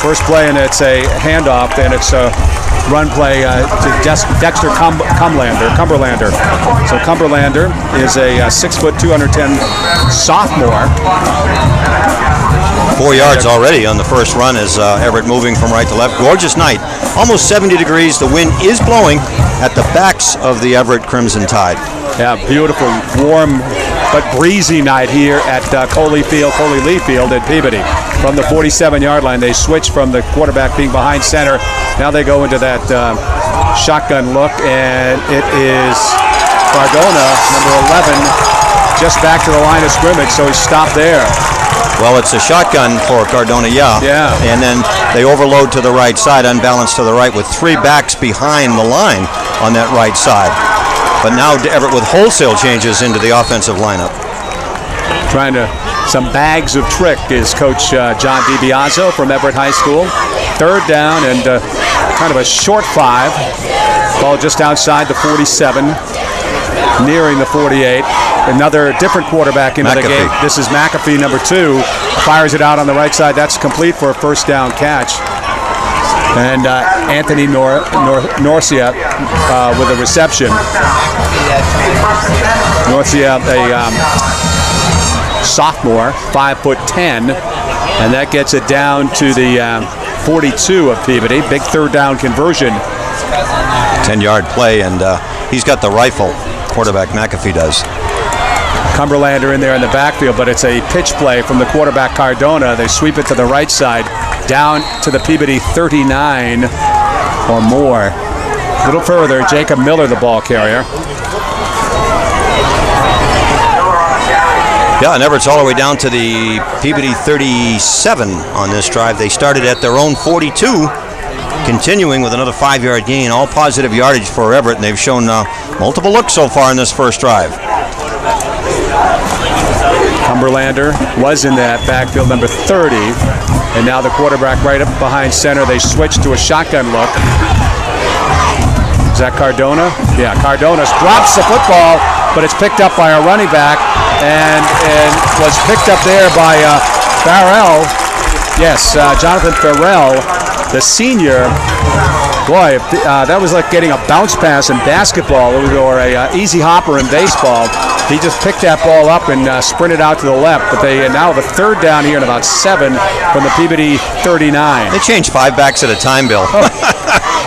First play, and it's a handoff, and it's a run play to Dexter Cumberlander. So Cumberlander is a 6 foot, 210 sophomore. 4 yards already on the first run as Everett moving from right to left. Gorgeous night. Almost 70 degrees. The wind is blowing at the backs of the Everett Crimson Tide. Yeah, beautiful, warm, but breezy night here at Coley Lee Field at Peabody. From the 47-yard line, they switch from the quarterback being behind center. Now they go into that shotgun look, and it is Cardona, number 11, just back to the line of scrimmage, so he's stopped there. Well, it's a shotgun for Cardona, yeah. And then they overload to the right side, unbalanced to the right with 3 backs behind the line on that right side. But now Everett with wholesale changes into the offensive lineup. Trying to, some bags of trick is Coach John DiBiase from Everett High School. Third down and kind of a short 5. Ball just outside the 47, nearing the 48. Another different quarterback into the game. This is McAfee, number 2. Fires it out on the right side. That's complete for a first down catch. And Anthony Norcia with a reception. Norcia, a sophomore, 5'10", and that gets it down to the 42 of Peabody. Big third down conversion. 10-yard play, and he's got the rifle. Quarterback McAfee does. Cumberlander in there in the backfield, but it's a pitch play from the quarterback Cardona. They sweep it to the right side, down to the Peabody 39 or more. A little further, Jacob Miller, the ball carrier. Yeah, and Everett's all the way down to the Peabody 37 on this drive. They started at their own 42, continuing with another 5-yard gain. All positive yardage for Everett, and they've shown multiple looks so far in this first drive. Cumberlander was in that backfield, number 30, and now the quarterback right up behind center. They switch to a shotgun look. Is that Cardona? Yeah, Cardona drops the football, but it's picked up by a running back, and was picked up there by Farrell. Yes, Jonathan Farrell, the senior. Boy, that was like getting a bounce pass in basketball or a easy hopper in baseball. He just picked that ball up and sprinted out to the left. But they now have a third down here in about 7 from the Peabody 39. They changed 5 backs at a time, Bill. Oh.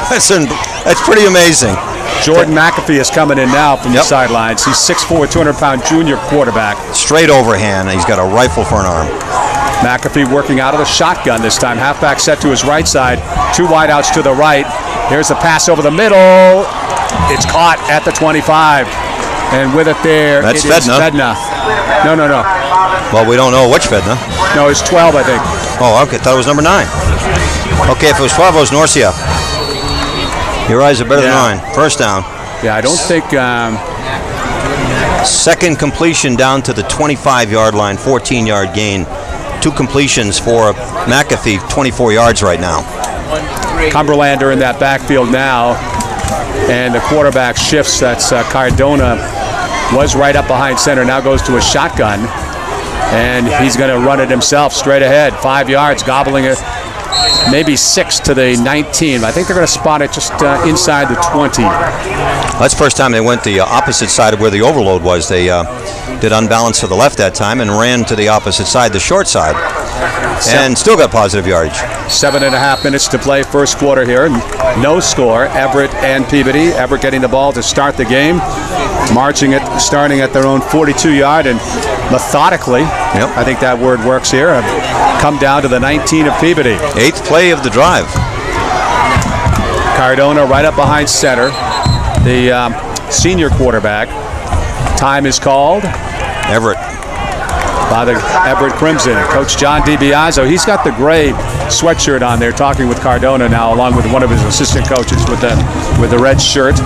That's pretty amazing. Jordan McAfee is coming in now from the sidelines. He's 6'4", 200-pound junior quarterback. Straight overhand. He's got a rifle for an arm. McAfee working out of the shotgun this time. Halfback set to his right side. 2 wideouts to the right. Here's the pass over the middle. It's caught at the 25. And with it there, that's Fedna. No. Well, we don't know which Fedna. No, it's 12, I think. Oh, okay. Thought it was number 9. Okay, if it was 12, it was Norcia. Your eyes are better than mine. First down. Yeah, I don't think... Second completion down to the 25-yard line, 14-yard gain. 2 completions for McAfee, 24 yards right now. Cumberlander in that backfield now. And the quarterback shifts. That's Cardona. Was right up behind center. Now goes to a shotgun. And he's going to run it himself straight ahead. 5 yards, gobbling it. Maybe 6 to the 19. I think they're going to spot it just inside the 20. That's the first time they went the opposite side of where the overload was. They did unbalance to the left that time and ran to the opposite side, the short side, and still got positive yardage. 7.5 minutes to play first quarter here. No score. Everett and Peabody. Everett getting the ball to start the game. Marching it, starting at their own 42-yard and methodically, I think that word works here, come down to the 19 of Peabody. 8th play of the drive. Cardona right up behind center. The senior quarterback. Time is called. Everett. By the Everett Crimson. Coach John DiBiase. He's got the gray sweatshirt on there, talking with Cardona now, along with one of his assistant coaches with the red shirt.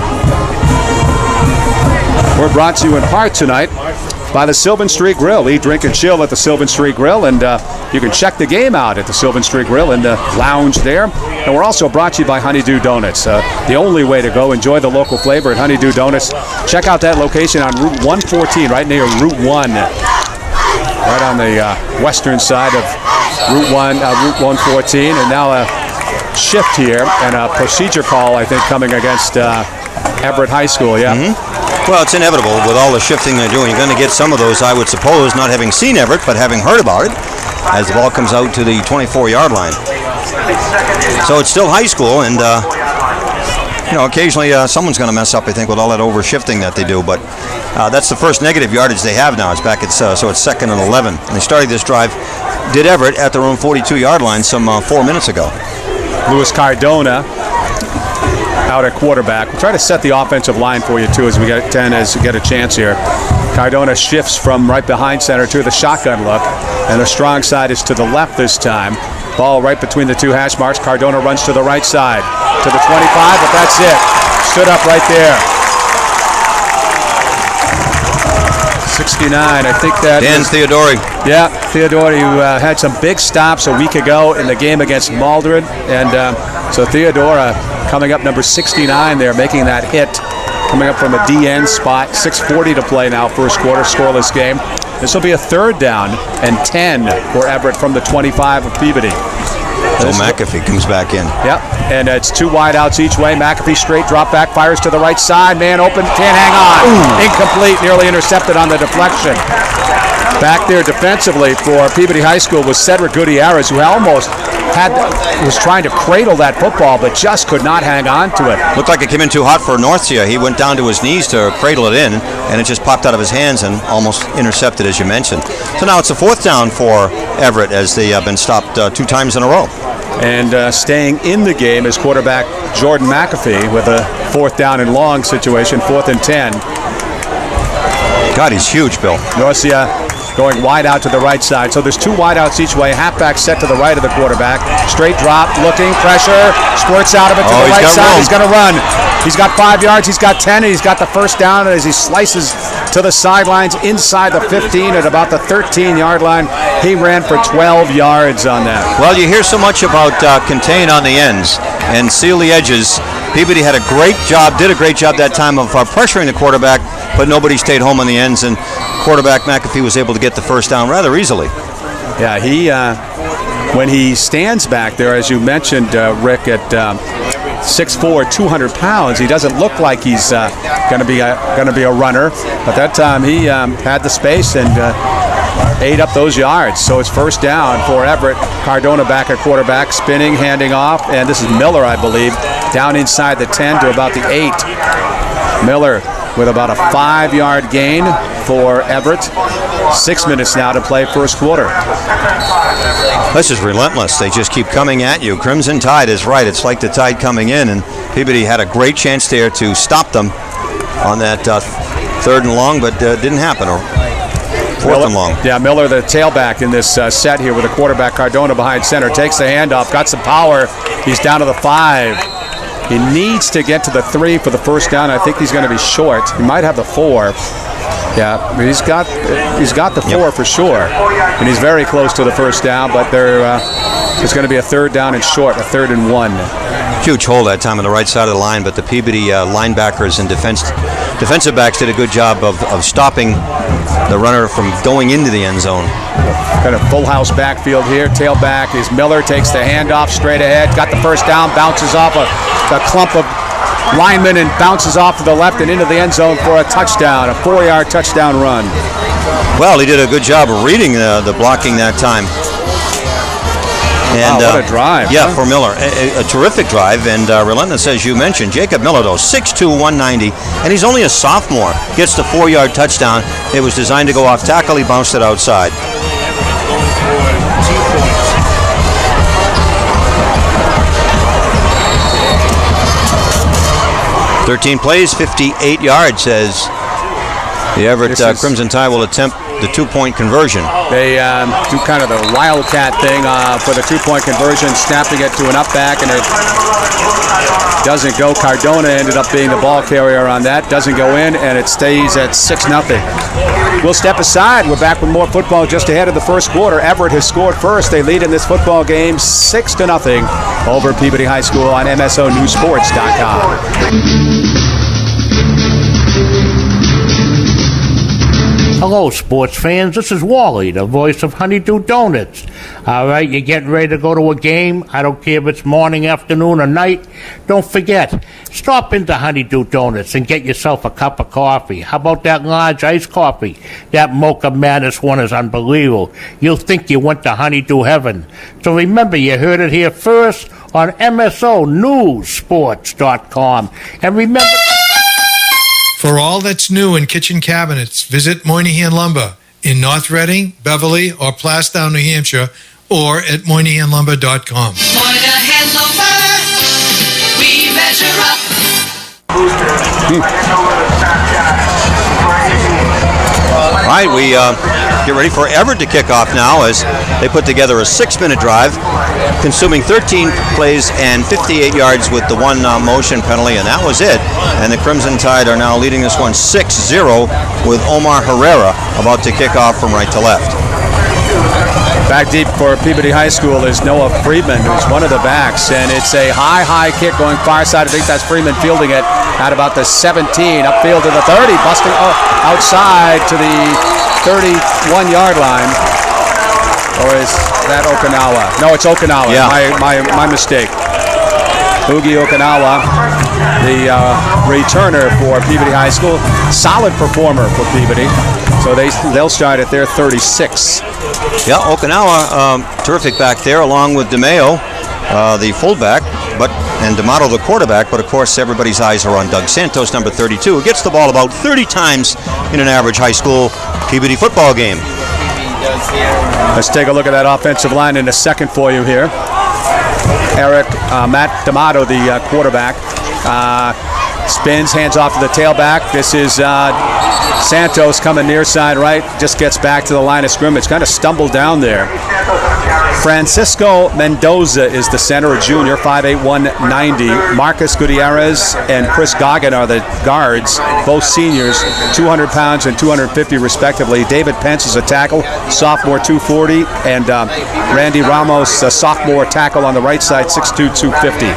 We're brought to you in part tonight by the Sylvan Street Grill. Eat, drink, and chill at the Sylvan Street Grill, and you can check the game out at the Sylvan Street Grill in the lounge there. And we're also brought to you by Honeydew Donuts. The only way to go enjoy the local flavor at Honeydew Donuts. Check out that location on Route 114, right near Route 1. right on the western side of Route 114, and now a shift here and a procedure call, I think, coming against Everett High School. Yeah. Mm-hmm. Well, it's inevitable with all the shifting they're doing. You're going to get some of those, I would suppose, not having seen Everett, but having heard about it, as the ball comes out to the 24-yard line. So it's still high school, and occasionally someone's going to mess up, I think, with all that over-shifting that they do. But that's the first negative yardage they have now. It's back at so it's 2nd and 11. And they started this drive, did Everett, at their own 42-yard line some 4 minutes ago. Luis Cardona out at quarterback. We'll try to set the offensive line for you, too, as we get a chance here. Cardona shifts from right behind center to the shotgun look, and the strong side is to the left this time. Ball right between the two hash marks. Cardona runs to the right side, to the 25, but that's it. Stood up right there. 69, I think that Dan Theodori. Yeah, Theodori, who had some big stops a week ago in the game against Maldron. And so Theodora coming up number 69 there, making that hit. Coming up from a DN spot, 6:40 to play now, first quarter, scoreless game. This will be a 3rd down and 10 for Everett from the 25 of Peabody. So McAfee comes back in. Yep, and it's 2 wideouts each way. McAfee straight drop back, fires to the right side. Man open, can't hang on. Ooh. Incomplete, nearly intercepted on the deflection. Back there defensively for Peabody High School was Cedric Gutierrez, who almost was trying to cradle that football, but just could not hang on to it. Looked like it came in too hot for Northsia. He went down to his knees to cradle it in, and it just popped out of his hands and almost intercepted, as you mentioned. So now it's a 4th down for Everett, as they have been stopped 2 times in a row. And staying in the game is quarterback Jordan McAfee with a 4th down and long situation, 4th and 10. God, he's huge, Bill. Norcia going wide out to the right side. So there's 2 wideouts each way. Halfback set to the right of the quarterback. Straight drop, looking, pressure, squirts out of it to the right side. Room. He's going to run. He's got 5 yards. He's got 10, and he's got the first down as he slices to the sidelines inside the 15 at about the 13-yard line. He ran for 12 yards on that. Well, you hear so much about contain on the ends and seal the edges. Peabody did a great job that time of pressuring the quarterback, but nobody stayed home on the ends, and quarterback McAfee was able to get the first down rather easily. Yeah, he when he stands back there, as you mentioned, Rick, at 6'4", 200 pounds, he doesn't look like he's going to be a runner. But that time he had the space and ate up those yards. So it's first down for Everett. Cardona back at quarterback, spinning, handing off, and this is Miller, I believe, down inside the 10 to about the 8. Miller with about a 5-yard gain for Everett. 6 minutes now to play first quarter. This is relentless. They just keep coming at you. Crimson Tide is right. It's like the tide coming in, and Peabody had a great chance there to stop them on that 3rd and long, but didn't happen. Or 4th and long. Yeah, Miller, the tailback in this set here with the quarterback Cardona behind center, takes the handoff, got some power. He's down to the 5. He needs to get to the 3 for the first down. I think he's going to be short. He might have the 4. Yeah, he's got the 4 for sure, and he's very close to the first down. But it's going to be a 3rd down and short, a 3rd and 1. Huge hole that time on the right side of the line, but the Peabody linebackers and defensive backs did a good job of stopping the runner from going into the end zone. Kind of full house backfield here. Tailback is Miller, takes the handoff straight ahead, got the first down, bounces off a clump of linemen and bounces off to the left and into the end zone for a touchdown, a 4-yard touchdown run. Well, he did a good job of reading the blocking that time. And, wow, what a drive. Yeah, for Miller. A terrific drive, and relentless, as you mentioned. Jacob Miller, though, 6'2", 190, and he's only a sophomore. Gets the 4-yard touchdown. It was designed to go off tackle. He bounced it outside. "13 plays, 58 yards," as the Everett Crimson Tide will attempt the 2-point conversion. They do kind of the wildcat thing for the 2-point conversion, snapping it to an up back, and it doesn't go. Cardona ended up being the ball carrier on that. Doesn't go in, and it stays at 6-0. We'll step aside. We're back with more football just ahead of the first quarter. Everett has scored first. They lead in this football game 6-0 over Peabody High School on MSONewsports.com. Hello, sports fans. This is Wally, the voice of Honeydew Donuts. All right, you're getting ready to go to a game. I don't care if it's morning, afternoon, or night. Don't forget, stop into Honeydew Donuts and get yourself a cup of coffee. How about that large iced coffee? That Mocha Madness one is unbelievable. You'll think you went to Honeydew Heaven. So remember, you heard it here first on MSONewsSports.com. And remember... For all that's new in kitchen cabinets, visit Moynihan Lumber in North Reading, Beverly, or Plastown, New Hampshire, or at MoynihanLumber.com. Moynihan Lumber, we measure up. All right, we get ready for Everett to kick off now as they put together a 6-minute drive, consuming 13 plays and 58 yards with the one motion penalty, and that was it. And the Crimson Tide are now leading this one 6-0 with Omar Herrera about to kick off from right to left. Back deep for Peabody High School is Noah Friedman, who's one of the backs, and it's a high kick going far side. I think that's Friedman fielding it at about the 17, upfield to the 30, busting outside to the 31-yard line. Or is that Okinawa? No, it's Okinawa. Yeah. My mistake. Oogie Okinawa, the returner for Peabody High School. Solid performer for Peabody. So they'll start at their 36. Yeah, Okinawa, terrific back there, along with DeMeo, the fullback, and D'Amato, the quarterback. But of course, everybody's eyes are on Doug Santos, number 32, who gets the ball about 30 times in an average high school Peabody football game. Let's take a look at that offensive line in a second for you here. Matt D'Amato, the quarterback, spins, hands off to the tailback. This is Santos coming near side right, just gets back to the line of scrimmage, kind of stumbled down there. Francisco Mendoza is the center, a junior, 5'8", 190. Marcus Gutierrez and Chris Goggin are the guards, both seniors, 200 pounds and 250 respectively. David Pence is a tackle, sophomore, 240, and Randy Ramos, a sophomore tackle on the right side, 6'2", 250.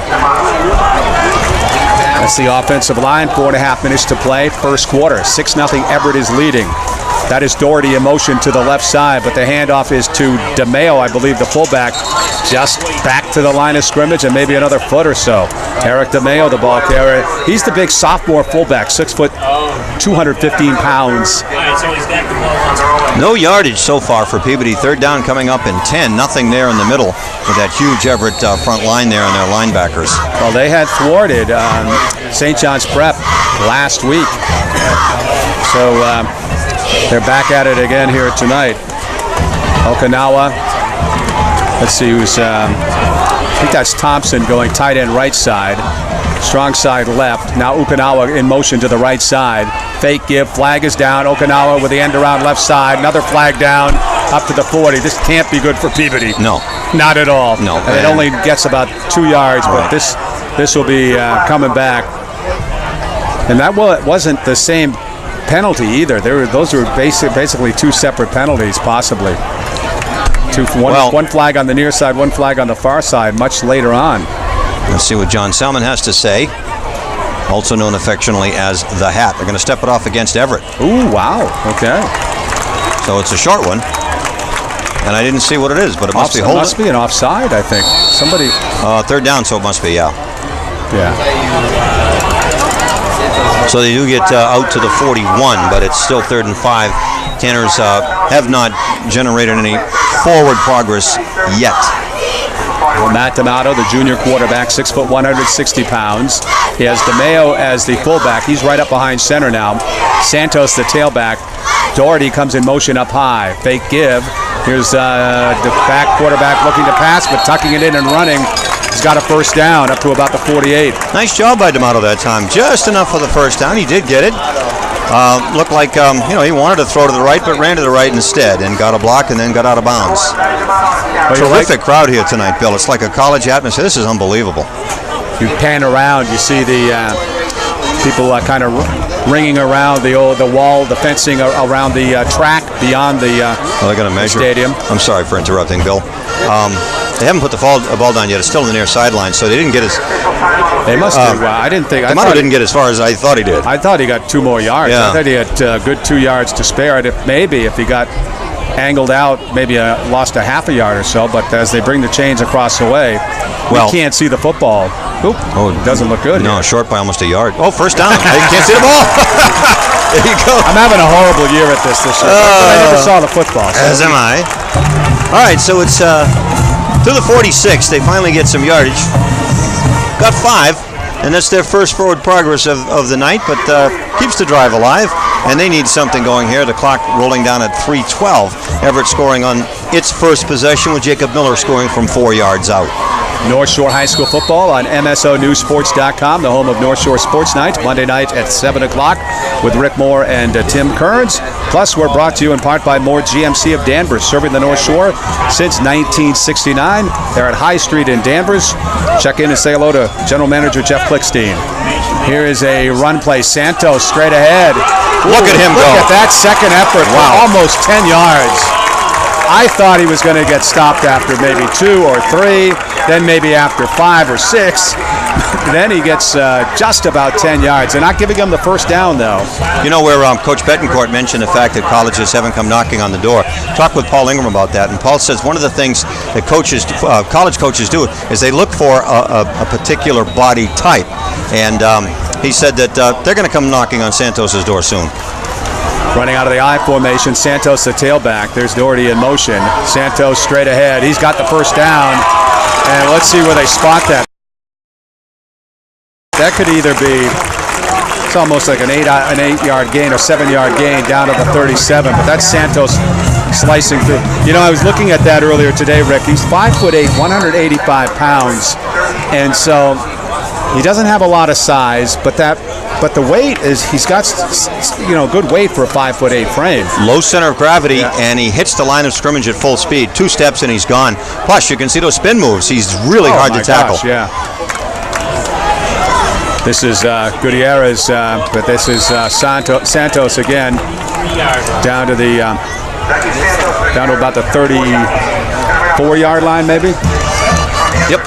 That's the offensive line, 4.5 minutes to play, first quarter. 6-0 Everett is leading. That is Doherty in motion to the left side, but the handoff is to DeMeo, I believe, the fullback, just back to the line of scrimmage and maybe another foot or so. Eric DeMeo, the ball carrier. He's the big sophomore fullback, 6 foot, 215 pounds. No yardage so far for Peabody. Third down coming up in 10. Nothing there in the middle with that huge Everett front line there and their linebackers. Well, they had thwarted St. John's Prep last week. So they're back at it again here tonight. Okinawa. Let's see who's... I think that's Thompson going tight end right side. Strong side left. Now Okinawa in motion to the right side. Fake give. Flag is down. Okinawa with the end around left side. Another flag down up to the 40. This can't be good for Peabody. No. Not at all. No. And it only gets about 2 yards, but this will be coming back. And that wasn't the same penalty either. Those were basically two separate penalties, possibly. One flag on the near side, one flag on the far side, much later on. Let's see what John Salmon has to say, also known affectionately as the Hat. They're going to step it off against Everett. Ooh, wow. Okay. So it's a short one. And I didn't see what it is, but it must be holding. It must be an offside, I think. Somebody... third down, so it must be, yeah. Yeah. So they do get out to the 41, but it's still 3rd and 5. Tanners have not generated any forward progress yet. Well, Matt D'Amato, the junior quarterback, 6 foot, 160 pounds. He has DeMeo as the fullback. He's right up behind center now. Santos, the tailback. Doherty comes in motion up high. Fake give. Here's the back quarterback looking to pass, but tucking it in and running. He's got a first down up to about the 48. Nice job by D'Amato that time. Just enough for the first down. He did get it. Looked like he wanted to throw to the right, but ran to the right instead and got a block and then got out of bounds. Terrific crowd here tonight, Bill. It's like a college atmosphere. This is unbelievable. You pan around, you see the people kind of ringing around the wall, the fencing around the track beyond the they're going to measure stadium. I'm sorry for interrupting, Bill. They haven't put the ball down yet. It's still in the near sideline, so they didn't get as They must do. I didn't think. D'Amato didn't get as far as I thought he did. I thought he got 2 more yards. Yeah. I thought he had good 2 yards to spare. And if he got angled out, maybe lost a half a yard or so. But as they bring the chains across the way, we can't see the football. Oop. Oh, it doesn't look good. No, here. short by almost a yard. Oh, first down. I can't see the ball. There you go. I'm having a horrible year at this year. But I never saw the football. So. As am I. All right, so it's to the 46. They finally get some yardage. Got 5. And that's their first forward progress of the night, but keeps the drive alive. And they need something going here. The clock rolling down at 3:12. Everett scoring on its first possession with Jacob Miller scoring from 4 yards out. North Shore High School football on MSONewsports.com, the home of North Shore Sports Night, Monday night at 7 o'clock with Rick Moore and Tim Kearns. Plus, we're brought to you in part by Moore GMC of Danvers, serving the North Shore since 1969. They're at High Street in Danvers. Check in and say hello to General Manager Jeff Klickstein. Here is a run play. Santos straight ahead. Look at him go. Look at that second effort. Wow. Almost 10 yards. I thought he was going to get stopped after maybe 2 or 3, then maybe after 5 or 6. Then he gets just about 10 yards. They're not giving him the first down, though. You know where Coach Betancourt mentioned the fact that colleges haven't come knocking on the door. Talked with Paul Ingram about that, and Paul says one of the things that college coaches do is they look for a particular body type. And he said that they're going to come knocking on Santos's door soon. Running out of the I formation, Santos the tailback. There's Doherty in motion. Santos straight ahead. He's got the first down. And let's see where they spot that. That could either be, it's almost like an 8-yard gain or 7-yard gain down to the 37. But that's Santos slicing through. You know, I was looking at that earlier today, Rick. He's 5'8", 185 pounds. And so he doesn't have a lot of size, but the weight is, he's got, good weight for a 5'8" frame. Low center of gravity, and he hits the line of scrimmage at full speed. 2 steps and he's gone. Plus, you can see those spin moves. He's really hard to tackle. Gosh, yeah. This is Gutierrez, but this is Santos again, down to about the 34-yard line, maybe. Yep.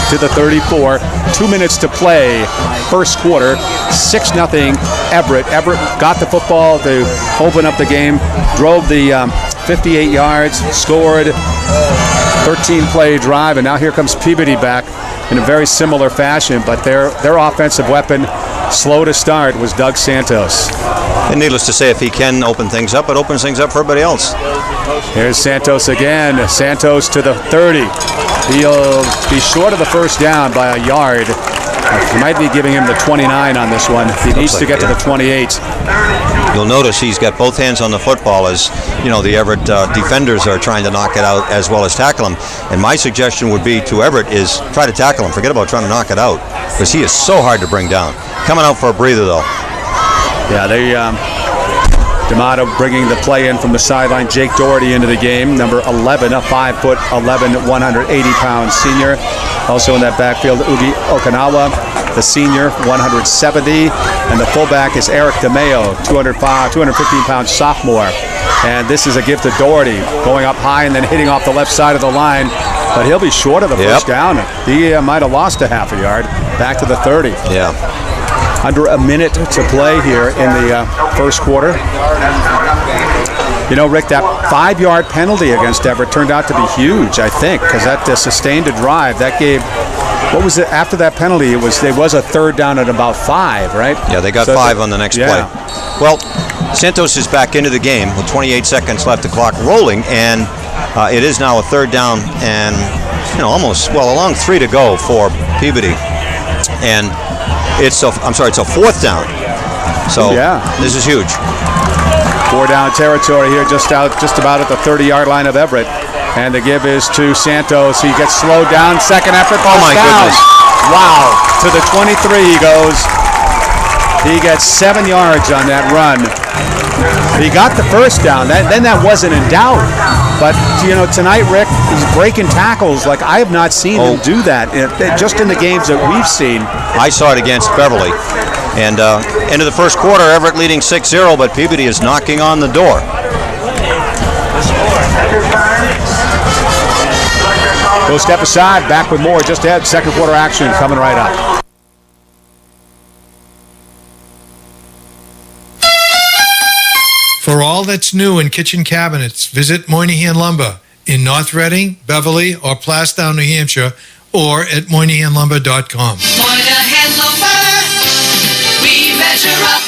To the 34. 2 minutes to play. First quarter. 6-0 Everett. Everett got the football to open up the game. Drove the 58 yards. Scored. 13-play drive. And now here comes Peabody back in a very similar fashion. But their offensive weapon, slow to start, was Doug Santos. And needless to say, if he can open things up, it opens things up for everybody else. Here's Santos again. Santos to the 30. He'll be short of the first down by a yard. He might be giving him the 29 on this one. He needs to get to the 28. You'll notice he's got both hands on the football as, the Everett defenders are trying to knock it out as well as tackle him. And my suggestion would be to Everett is try to tackle him. Forget about trying to knock it out because he is so hard to bring down. Coming out for a breather, though. Yeah, D'Amato bringing the play in from the sideline. Jake Doherty into the game, number 11, a 5'11", 180-pound senior. Also in that backfield, Ugi Okinawa, the senior, 170. And the fullback is Eric DeMeo, 215-pound sophomore. And this is a gift to Doherty, going up high and then hitting off the left side of the line. But he'll be short of the first down. He might have lost a half a yard. Back to the 30. Yeah. Under a minute to play here in the first quarter. Rick, that 5-yard penalty against Everett turned out to be huge, I think, because that sustained a drive. That gave, what was it, after that penalty, it was a third down at about 5, right? Yeah, they got 5 on the next play. Well, Santos is back into the game with 28 seconds left, the clock rolling, and it is now a third down and, along 3 to go for Peabody. And it's a fourth down. So this is huge. 4-down territory here, just about at the 30-yard line of Everett. And the give is to Santos. He gets slowed down. Second effort. Oh my goodness. Wow. To the 23 he goes. He gets 7 yards on that run. He got the first down. Then that wasn't in doubt. But, tonight, Rick, he's breaking tackles like I have not seen him do that just in the games that we've seen. I saw it against Beverly. And into the first quarter, Everett leading 6-0, but Peabody is knocking on the door. We'll step aside, back with more just ahead. Second quarter action coming right up. For all that's new in kitchen cabinets, visit Moynihan Lumber in North Reading, Beverly, or Plastown, New Hampshire, or at MoynihanLumber.com. Moynihan Lumber, we measure up.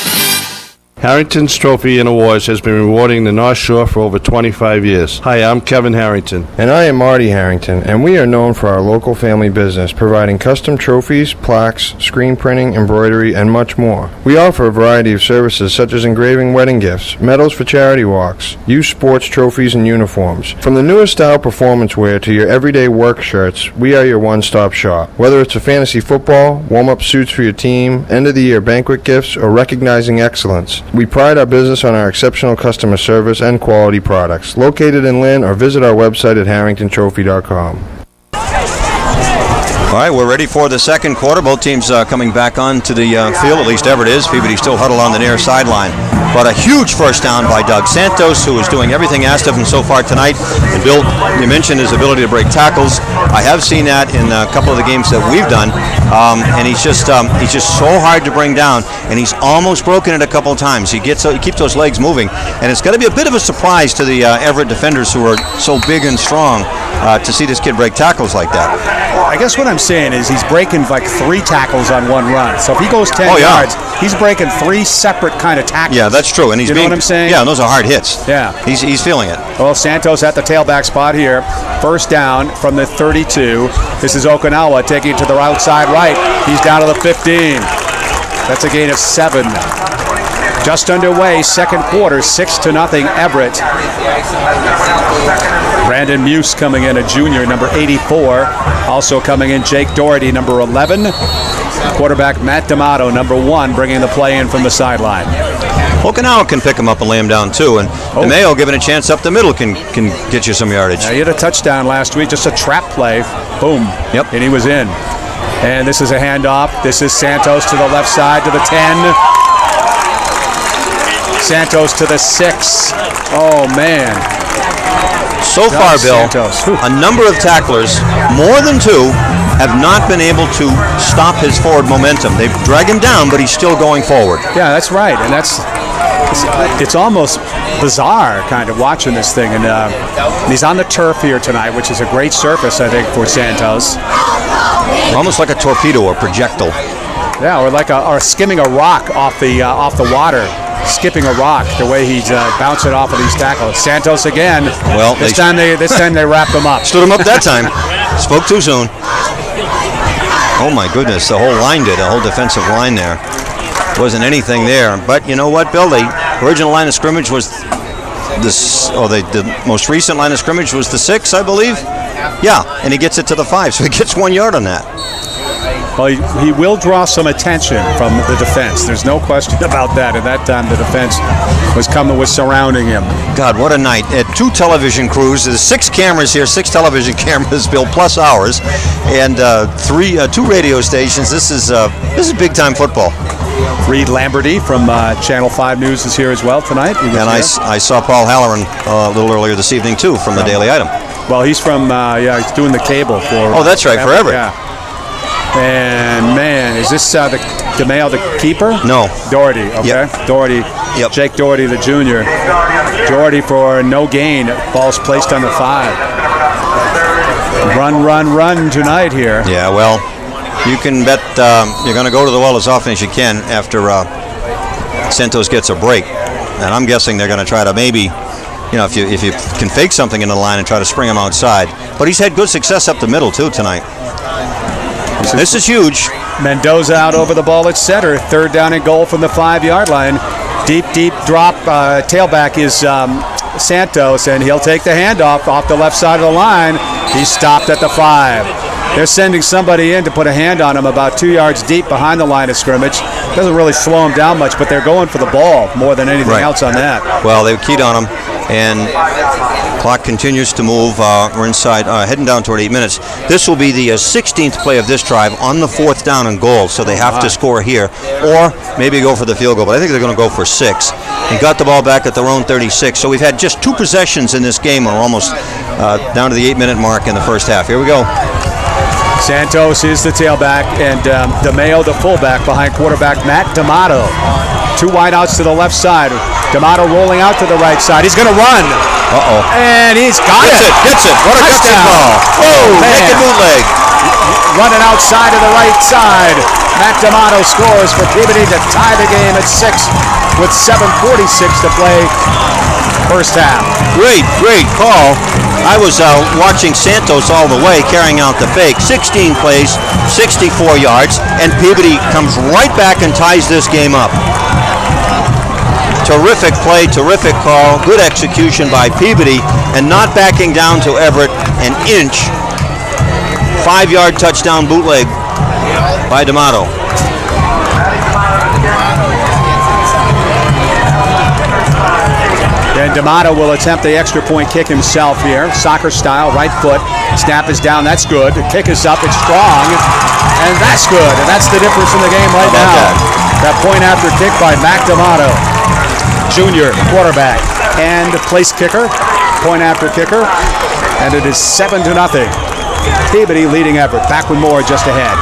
Harrington's Trophy and Awards has been rewarding the North Shore for over 25 years. Hi, I'm Kevin Harrington. And I am Marty Harrington, and we are known for our local family business, providing custom trophies, plaques, screen printing, embroidery, and much more. We offer a variety of services such as engraving wedding gifts, medals for charity walks, youth sports trophies, and uniforms. From the newest style performance wear to your everyday work shirts, we are your one-stop shop. Whether it's a fantasy football, warm-up suits for your team, end-of-the-year banquet gifts, or recognizing excellence, we pride our business on our exceptional customer service and quality products. Located in Lynn, or visit our website at harringtontrophy.com. All right, we're ready for the second quarter. Both teams coming back onto the field, at least Everett is. Peabody still huddled on the near sideline. But a huge first down by Doug Santos, who is doing everything asked of him so far tonight. And Bill, you mentioned his ability to break tackles. I have seen that in a couple of the games that we've done. And he's just so hard to bring down. And he's almost broken it a couple of times. He keeps those legs moving. And it's going to be a bit of a surprise to the Everett defenders, who are so big and strong, to see this kid break tackles like that. I guess what I'm saying is he's breaking like 3 tackles on one run. So if he goes 10 yards, he's breaking 3 separate kind of tackles. Yeah, that's true. And he's know what I'm saying? Yeah, and those are hard hits. Yeah. He's feeling it. Well, Santos at the tailback spot here. First down from the 32. This is Okinawa taking it to the outside right. He's down to the 15. That's a gain of 7. Just underway, second quarter, 6-0 Everett. Brandon Muse coming in, a junior, number 84. Also coming in, Jake Doherty, number 11. Quarterback Matt D'Amato, number 1, bringing the play in from the sideline. Okinawa can pick him up and lay him down too, and Mayo, given a chance up the middle, can get you some yardage. He had a touchdown last week, just a trap play. Boom. Yep. And he was in. And this is a handoff. This is Santos to the left side to the 10. Santos to the 6. Oh, man. So far, Bill, a number of tacklers, more than 2, have not been able to stop his forward momentum. They've dragged him down, but he's still going forward. Yeah, that's right. And it's almost bizarre kind of watching this thing. And he's on the turf here tonight, which is a great surface, I think, for Santos. Almost like a torpedo or projectile. Yeah, or skimming a rock off the water. Skipping a rock, the way he's bouncing off of these tackles. Santos again. Well, this time they wrapped him up. Stood him up that time. Spoke too soon. Oh my goodness, the whole line did. The whole defensive line there. Wasn't anything there. But you know what, Bill? The original line of scrimmage was the most recent line of scrimmage was the 6, I believe. Yeah, and he gets it to the 5, so he gets 1 yard on that. Well, he will draw some attention from the defense. There's no question about that. At that time, the defense was surrounding him. God, what a night. At 2 television crews, there's 6 cameras here, 6 television cameras, Bill, plus ours, and 2 radio stations. This is big-time football. Reed Lamberty from Channel 5 News is here as well tonight. And I saw Paul Halloran a little earlier this evening, too, from the Daily Item. Well, he's from, he's doing the cable for... Oh, that's right, for Everett. Yeah. And, man, is this DeMayo, the keeper? No. Doherty, okay. Yep. Doherty. Yep. Jake Doherty, the junior. Doherty for no gain. Ball's placed on the 5. Run tonight here. Yeah, well, you can bet you're going to go to the well as often as you can after Santos gets a break. And I'm guessing they're going to try to maybe, if you can fake something in the line and try to spring him outside. But he's had good success up the middle, too, tonight. This is huge. Mendoza out over the ball at center. 3rd down and goal from the 5-yard line. Deep drop. Tailback is Santos, and he'll take the handoff off the left side of the line. He's stopped at the 5. They're sending somebody in to put a hand on him about 2 yards deep behind the line of scrimmage. Doesn't really slow him down much, but they're going for the ball more than anything else on that. Well, they've keyed on him. And clock continues to move. We're inside, heading down toward 8 minutes. This will be the 16th play of this drive on the 4th down and goal, so they have to score here or maybe go for the field goal, but I think they're going to go for 6. And got the ball back at their own 36. So we've had just 2 possessions in this game. We're almost down to the 8-minute mark in the first half. Here we go. Santos is the tailback, and DeMeo the fullback behind quarterback Matt D'Amato. 2 wideouts to the left side. D'Amato rolling out to the right side. He's going to run. Uh-oh. And he's got it. Gets it. What a touchdown ball. Whoa, naked bootleg. Running outside of the right side. Matt D'Amato scores for Peabody to tie the game at 6 with 7:46 to play first half. Great call. I was watching Santos all the way, carrying out the fake. 16 plays, 64 yards, and Peabody comes right back and ties this game up. Terrific play, terrific call, good execution by Peabody, and not backing down to Everett an inch. 5-yard touchdown bootleg by D'Amato. And D'Amato will attempt the extra point kick himself here. Soccer style, right foot. Snap is down, that's good. The kick is up, it's strong. And that's good. And that's the difference in the game right now. That point after kick by Mac D'Amato. Junior quarterback and place kicker. Point after kicker. And it is 7-0. Peabody leading Everett. Back with more just ahead.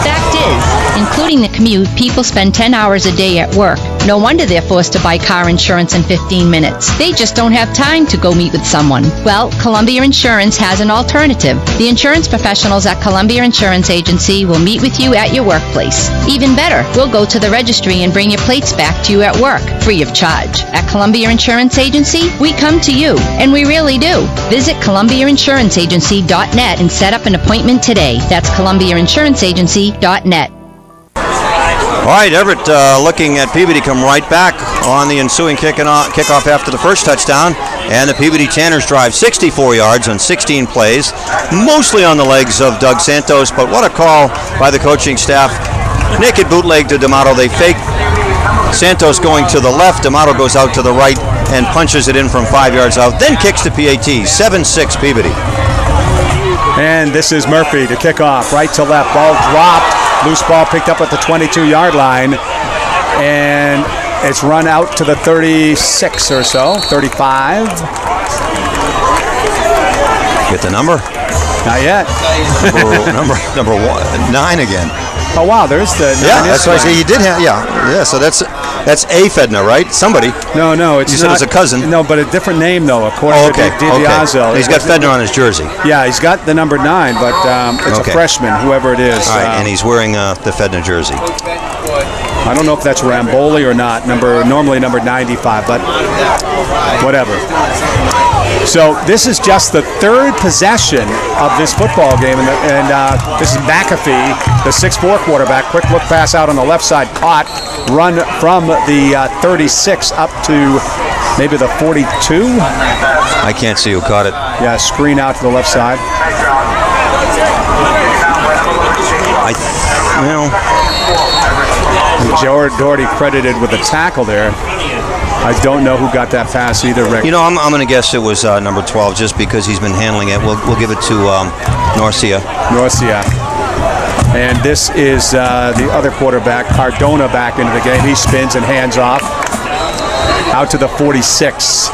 Fact is, including the commute, people spend 10 hours a day at work. No wonder they're forced to buy car insurance in 15 minutes. They just don't have time to go meet with someone. Well, Columbia Insurance has an alternative. The insurance professionals at Columbia Insurance Agency will meet with you at your workplace. Even better, we'll go to the registry and bring your plates back to you at work, free of charge. At Columbia Insurance Agency, we come to you, and we really do. Visit ColumbiaInsuranceAgency.net and set up an appointment today. That's ColumbiaInsuranceAgency.net. All right, Everett looking at Peabody come right back on the ensuing kickoff after the first touchdown. And the Peabody Tanners drive 64 yards on 16 plays, mostly on the legs of Doug Santos. But what a call by the coaching staff. Naked bootleg to D'Amato. They fake Santos going to the left. D'Amato goes out to the right and punches it in from 5 yards out. Then kicks to PAT. 7-6 Peabody. And this is Murphy to kick off. Right to left. Ball dropped. Loose ball picked up at the 22-yard line, and it's run out to the 36 or so, 35. Get the number? Not yet. number 9 again. Oh wow, there's the 9. Yeah, that's what I say. You did have, yeah. So that's A Fedna, right? Somebody. No, it's you said not, it was a cousin. No, but a different name though. According to DiBiase. Okay. He's got Fedna on his jersey. Yeah, he's got the number 9, but it's a freshman, whoever it is. All right, and he's wearing the Fedna jersey. I don't know if that's Ramboli or not. Normally number 95, but whatever. So this is just the 3rd possession of this football game, and this is McAfee, the 6'4" quarterback. Quick look pass out on the left side, caught, run from the 36 up to maybe the 42. I can't see who caught it. Yeah, screen out to the left side. Doherty credited with the tackle there. I don't know who got that pass either, Rick. You know, I'm going to guess it was number 12 just because he's been handling it. We'll give it to Norcia. And this is the other quarterback, Cardona, back into the game. He spins and hands off out to the 46.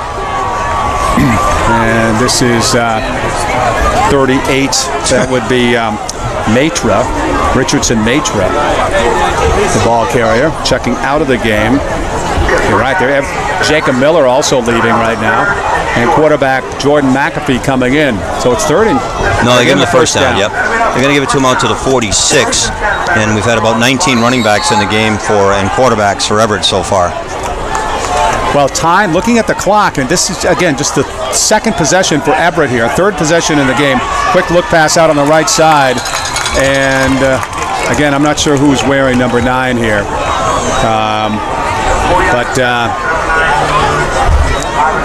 And this is 38. That would be Richardson Matra, the ball carrier, checking out of the game. You're right there. Jacob Miller also leaving right now. And quarterback Jordan McAfee coming in. So it's 30. No, they give him the first down. Yep. They're going to give it to him out to the 46. And we've had about 19 running backs in the game and quarterbacks for Everett so far. Well, time, looking at the clock, and this is, again, just the 2nd possession for Everett here. 3rd possession in the game. Quick look pass out on the right side. And, again, I'm not sure who's wearing number 9 here. But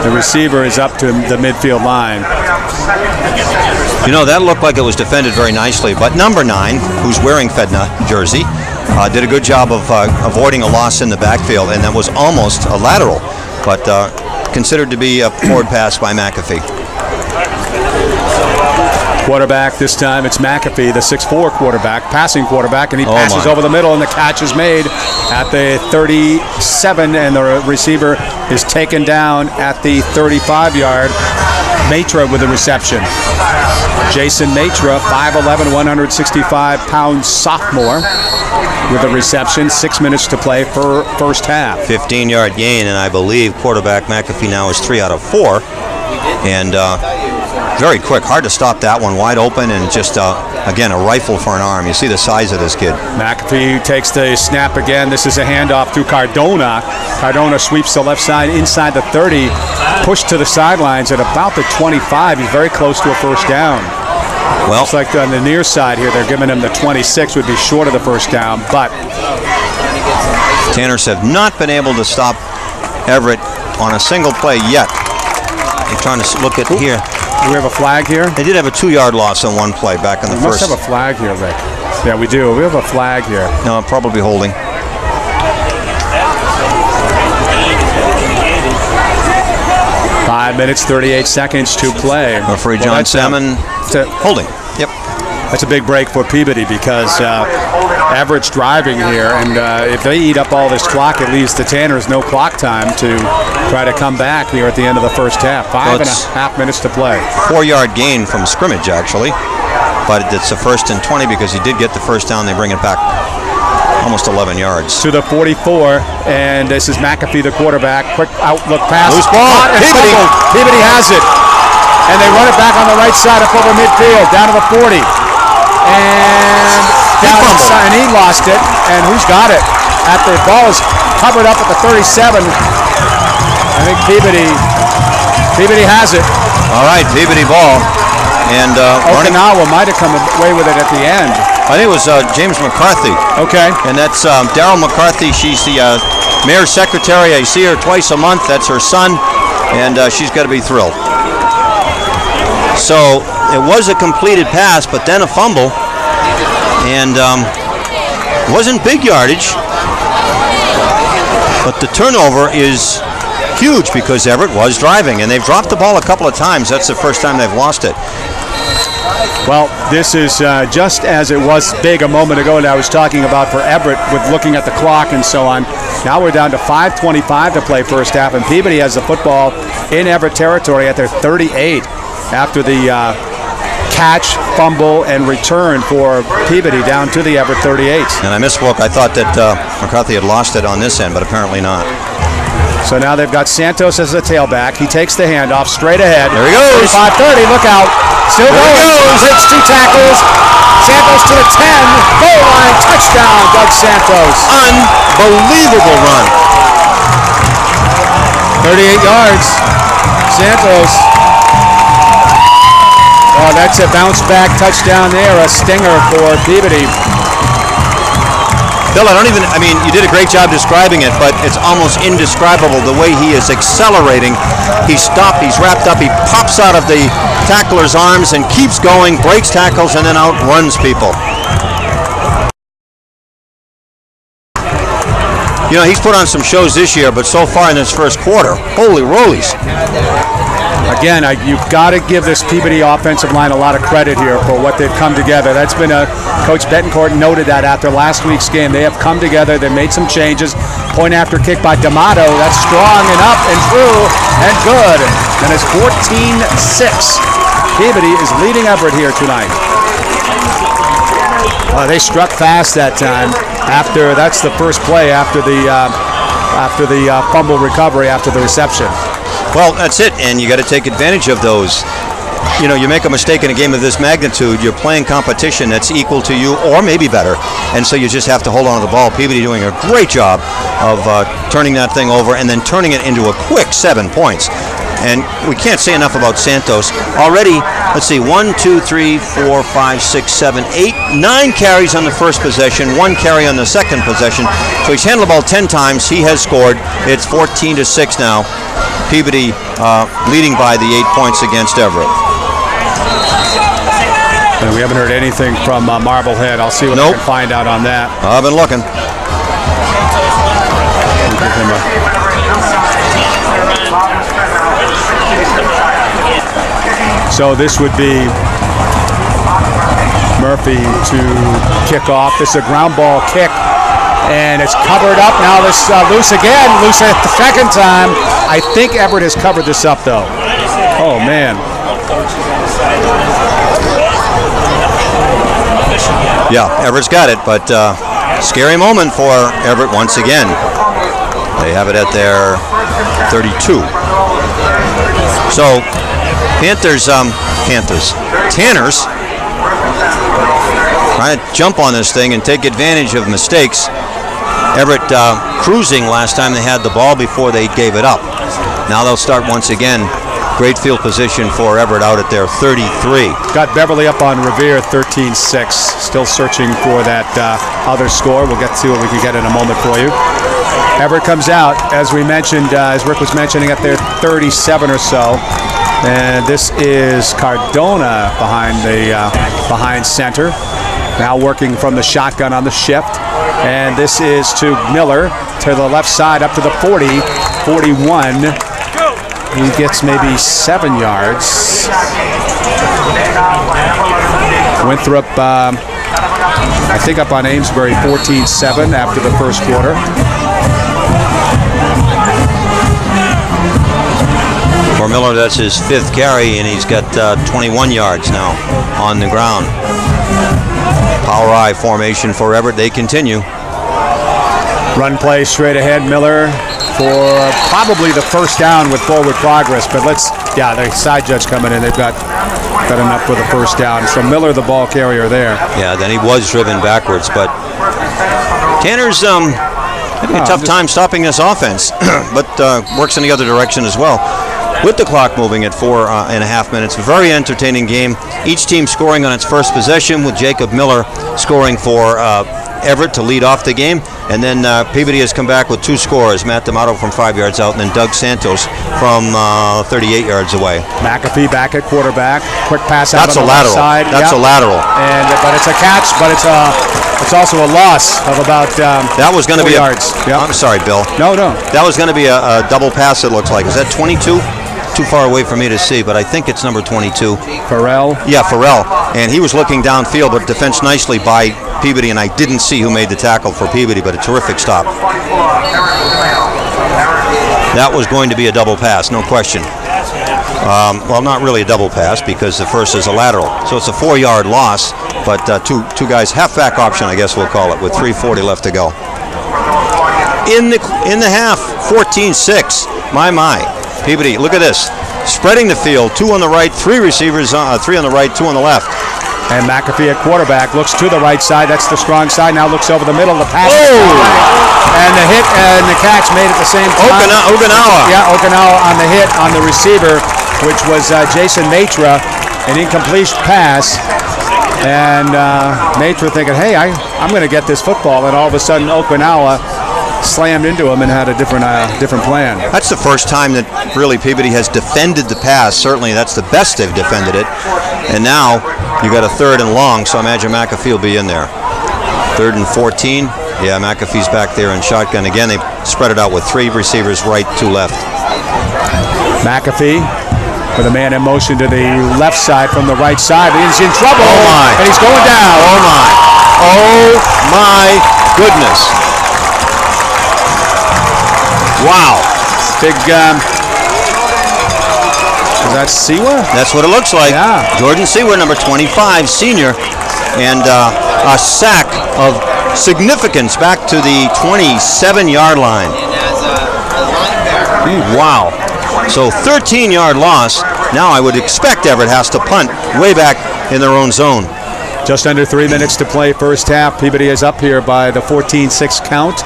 the receiver is up to the midfield line. You know, that looked like it was defended very nicely. But number 9, who's wearing Fedna jersey, did a good job of avoiding a loss in the backfield, and that was almost a lateral. but considered to be a forward pass by McAfee. Quarterback this time, it's McAfee, the 6'4 quarterback, passing quarterback, and he passes over the middle, and the catch is made at the 37, and the receiver is taken down at the 35-yard. Matra with the reception. Jason Matra, 5'11", 165-pound sophomore with the reception. 6 minutes to play for first half. 15-yard gain, and I believe quarterback McAfee now is 3 out of 4. And very quick, hard to stop that one, wide open, and just, again, a rifle for an arm. You see the size of this kid. McAfee takes the snap again. This is a handoff to Cardona. Cardona sweeps the left side inside the 30, pushed to the sidelines at about the 25. He's very close to a first down. Well, it's like on the near side here, they're giving him the 26, would be short of the first down, but Tanners have not been able to stop Everett on a single play yet. They're trying to look at here. Do we have a flag here? They did have a 2-yard loss on one play back in the first. We must have a flag here, Rick. Yeah, we do. We have a flag here. No, probably holding. Five minutes, 38 seconds to play. Referee John Salmon holding. Yep. That's a big break for Peabody because Everett's driving here, and if they eat up all this clock, it leaves the Tanners no clock time to try to come back here at the end of the first half. 5.5 minutes to play. 4-yard gain from scrimmage, actually, but it's a 1st and 20 because he did get the first down. They bring it back almost 11 yards. To the 44, and this is McAfee, the quarterback. Quick outlook pass. Loose ball. Peabody has it, and they run it back on the right side up over midfield, down to the 40. And down inside, and he lost it. And who's got it? At the ball is covered up at the 37. I think Peabody has it. All right, Peabody ball. And Okinawa might have come away with it at the end. I think it was James McCarthy. Okay. And that's Daryl McCarthy. She's the mayor's secretary. I see her twice a month. That's her son. And she's got to be thrilled. So it was a completed pass, but then a fumble, and wasn't big yardage, but the turnover is huge because Everett was driving, and they've dropped the ball a couple of times. That's the first time they've lost it. Well, this is just as it was big a moment ago that I was talking about for Everett with looking at the clock and so on. Now we're down to 5:25 to play first half, and Peabody has the football in Everett territory at their 38 after the catch, fumble, and return for Peabody down to the Everett 38. And I misspoke. I thought that McCarthy had lost it on this end, but apparently not. So now they've got Santos as the tailback. He takes the handoff straight ahead. There he goes. 35-30, look out. Still going. Hits 2 tackles. Santos to the 10. Goal line, touchdown, Doug Santos. Unbelievable run. 38 yards. Santos. Oh, that's a bounce-back touchdown there, a stinger for Peabody. Bill, you did a great job describing it, but it's almost indescribable the way he is accelerating. He's stopped, he's wrapped up, he pops out of the tackler's arms and keeps going, breaks tackles, and then outruns people. You know, he's put on some shows this year, but so far in this first quarter, holy rollies. Again, you've got to give this Peabody offensive line a lot of credit here for what they've come together. That's been Coach Betancourt noted that after last week's game. They have come together. They made some changes. Point after kick by D'Amato. That's strong and up and through and good. And it's 14-6. Peabody is leading Everett here tonight. They struck fast that time. That's the first play after the fumble recovery after the reception. Well, that's it, and you got to take advantage of those. You know, you make a mistake in a game of this magnitude, you're playing competition that's equal to you or maybe better, and so you just have to hold on to the ball. Peabody doing a great job of turning that thing over and then turning it into a quick 7 points. And we can't say enough about Santos. Already, let's see, 1, 2, 3, 4, 5, 6, 7, 8, 9 carries on the first possession, 1 carry on the second possession. So he's handled the ball 10 times. He has scored. It's 14-6 now. Peabody leading by the 8 points against Everett. And we haven't heard anything from Marblehead. I'll see what I can find out on that. I've been looking. So this would be Murphy to kick off. This is a ground ball kick, and it's covered up. Now this loose again. Loose at the second time. I think Everett has covered this up, though. Oh, man. Yeah, Everett's got it, but scary moment for Everett once again. They have it at their 32. So, Tanners trying to jump on this thing and take advantage of mistakes. Everett cruising last time they had the ball before they gave it up. Now they'll start once again. Great field position for Everett out at their 33. Got Beverly up on Revere 13-6. Still searching for that other score. We'll get to it. We can get it in a moment for you. Everett comes out, as we mentioned, as Rick was mentioning, at their 37 or so. And this is Cardona behind center. Now working from the shotgun on the shift. And this is to Miller to the left side up to the 40, 41. He gets maybe 7 yards. Winthrop, I think up on Amesbury 14-7 after the first quarter. For Miller, that's his 5th carry, and he's got 21 yards now on the ground. Power I formation for Everett. They continue. Run play straight ahead. Miller for probably the first down with forward progress. But the side judge coming in. They've got enough for the first down. So Miller, the ball carrier there. Yeah, then he was driven backwards. But Tanner's having a tough time stopping this offense, but works in the other direction as well. With the clock moving at 4.5 minutes, very entertaining game. Each team scoring on its first possession, with Jacob Miller scoring for Everett to lead off the game. And then Peabody has come back with 2 scores. Matt D'Amato from 5 yards out, and then Doug Santos from 38 yards away. McAfee back at quarterback. Quick pass out on the left side. That's a lateral. But it's a catch, but it's also a loss of about that was going to be yards. Yep. I'm sorry, Bill. No. That was going to be a double pass, it looks like. Is that 22? Too far away for me to see, but I think it's number 22. Farrell? Yeah, Farrell. And he was looking downfield, but defensed nicely by Peabody, and I didn't see who made the tackle for Peabody, but a terrific stop. That was going to be a double pass, no question. Well, not really a double pass, because the first is a lateral. So it's a 4-yard loss, but two guys, halfback option, I guess we'll call it, with 3:40 left to go. In the half, 14-6. My. Peabody, look at this. Spreading the field, 2 on the right, 3 receivers, 3 on the right, 2 on the left. And McAfee at quarterback looks to the right side. That's the strong side. Now looks over the middle. The pass. And the hit and the catch made at the same time. Okinawa. Yeah, Okinawa on the hit on the receiver, which was Jason Matra. An incomplete pass. And Matra thinking, hey, I'm going to get this football. And all of a sudden, Okinawa slammed into him and had a different plan. That's the first time that really Peabody has defended the pass. Certainly that's the best they've defended it. And now you got a 3rd and long, so I imagine McAfee will be in there. 3rd and 14. Yeah, McAfee's back there in shotgun. Again, they spread it out with 3 receivers right, 2 left. McAfee with a man in motion to the left side from the right side. He's in trouble. Oh my. And he's going down. Oh my goodness. Wow. Big, is that Siwa? That's what it looks like. Yeah. Jordan Siwa, number 25, senior. And a sack of significance back to the 27-yard line. Wow. So 13-yard loss. Now I would expect Everett has to punt way back in their own zone. Just under 3 minutes to play first half. Peabody is up here by the 14-6 count.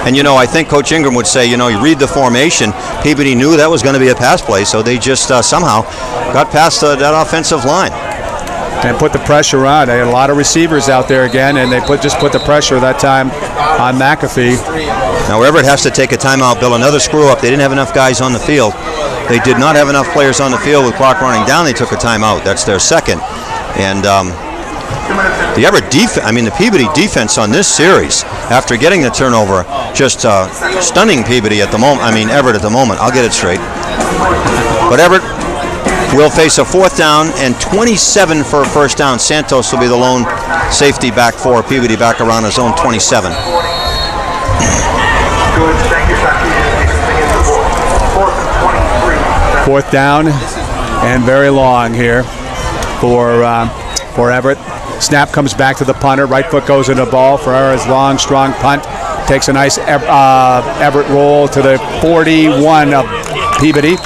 And, I think Coach Ingram would say, you read the formation. Peabody knew that was going to be a pass play, so they just somehow got past that offensive line. And put the pressure on. They had a lot of receivers out there again, and they just put the pressure that time on McAfee. Now Everett has to take a timeout, Bill. Another screw up. They didn't have enough guys on the field. They did not have enough players on the field with clock running down. They took a timeout. That's their second. And the Everett defense, the Peabody defense on this series, after getting the turnover, just stunning Peabody at the moment. Everett at the moment. I'll get it straight. But Everett will face a 4th down and 27 for a first down. Santos will be the lone safety back for Peabody, back around his own 27. Fourth down and very long here for Everett. Snap comes back to the punter. Right foot goes in the ball. Ferreira's long, strong punt. Takes a nice Everett roll to the 41 of Peabody.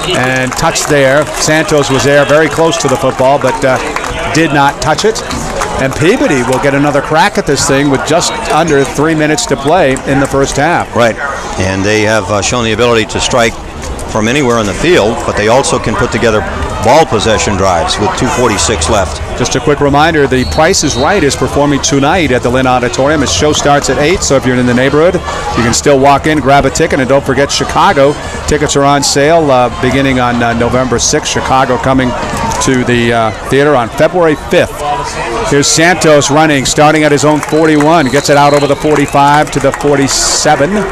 And touched there. Santos was there very close to the football, but did not touch it. And Peabody will get another crack at this thing with just under 3 minutes to play in the first half. Right. And they have shown the ability to strike from anywhere on the field, but they also can put together ball possession drives with 2:46 left. Just a quick reminder, The Price is Right is performing tonight at the Lynn Auditorium. Its show starts at 8, so if you're in the neighborhood, you can still walk in, grab a ticket, and don't forget Chicago. Tickets are on sale beginning on November 6th. Chicago coming to the theater on February 5th. Here's Santos running, starting at his own 41. Gets it out over the 45 to the 47.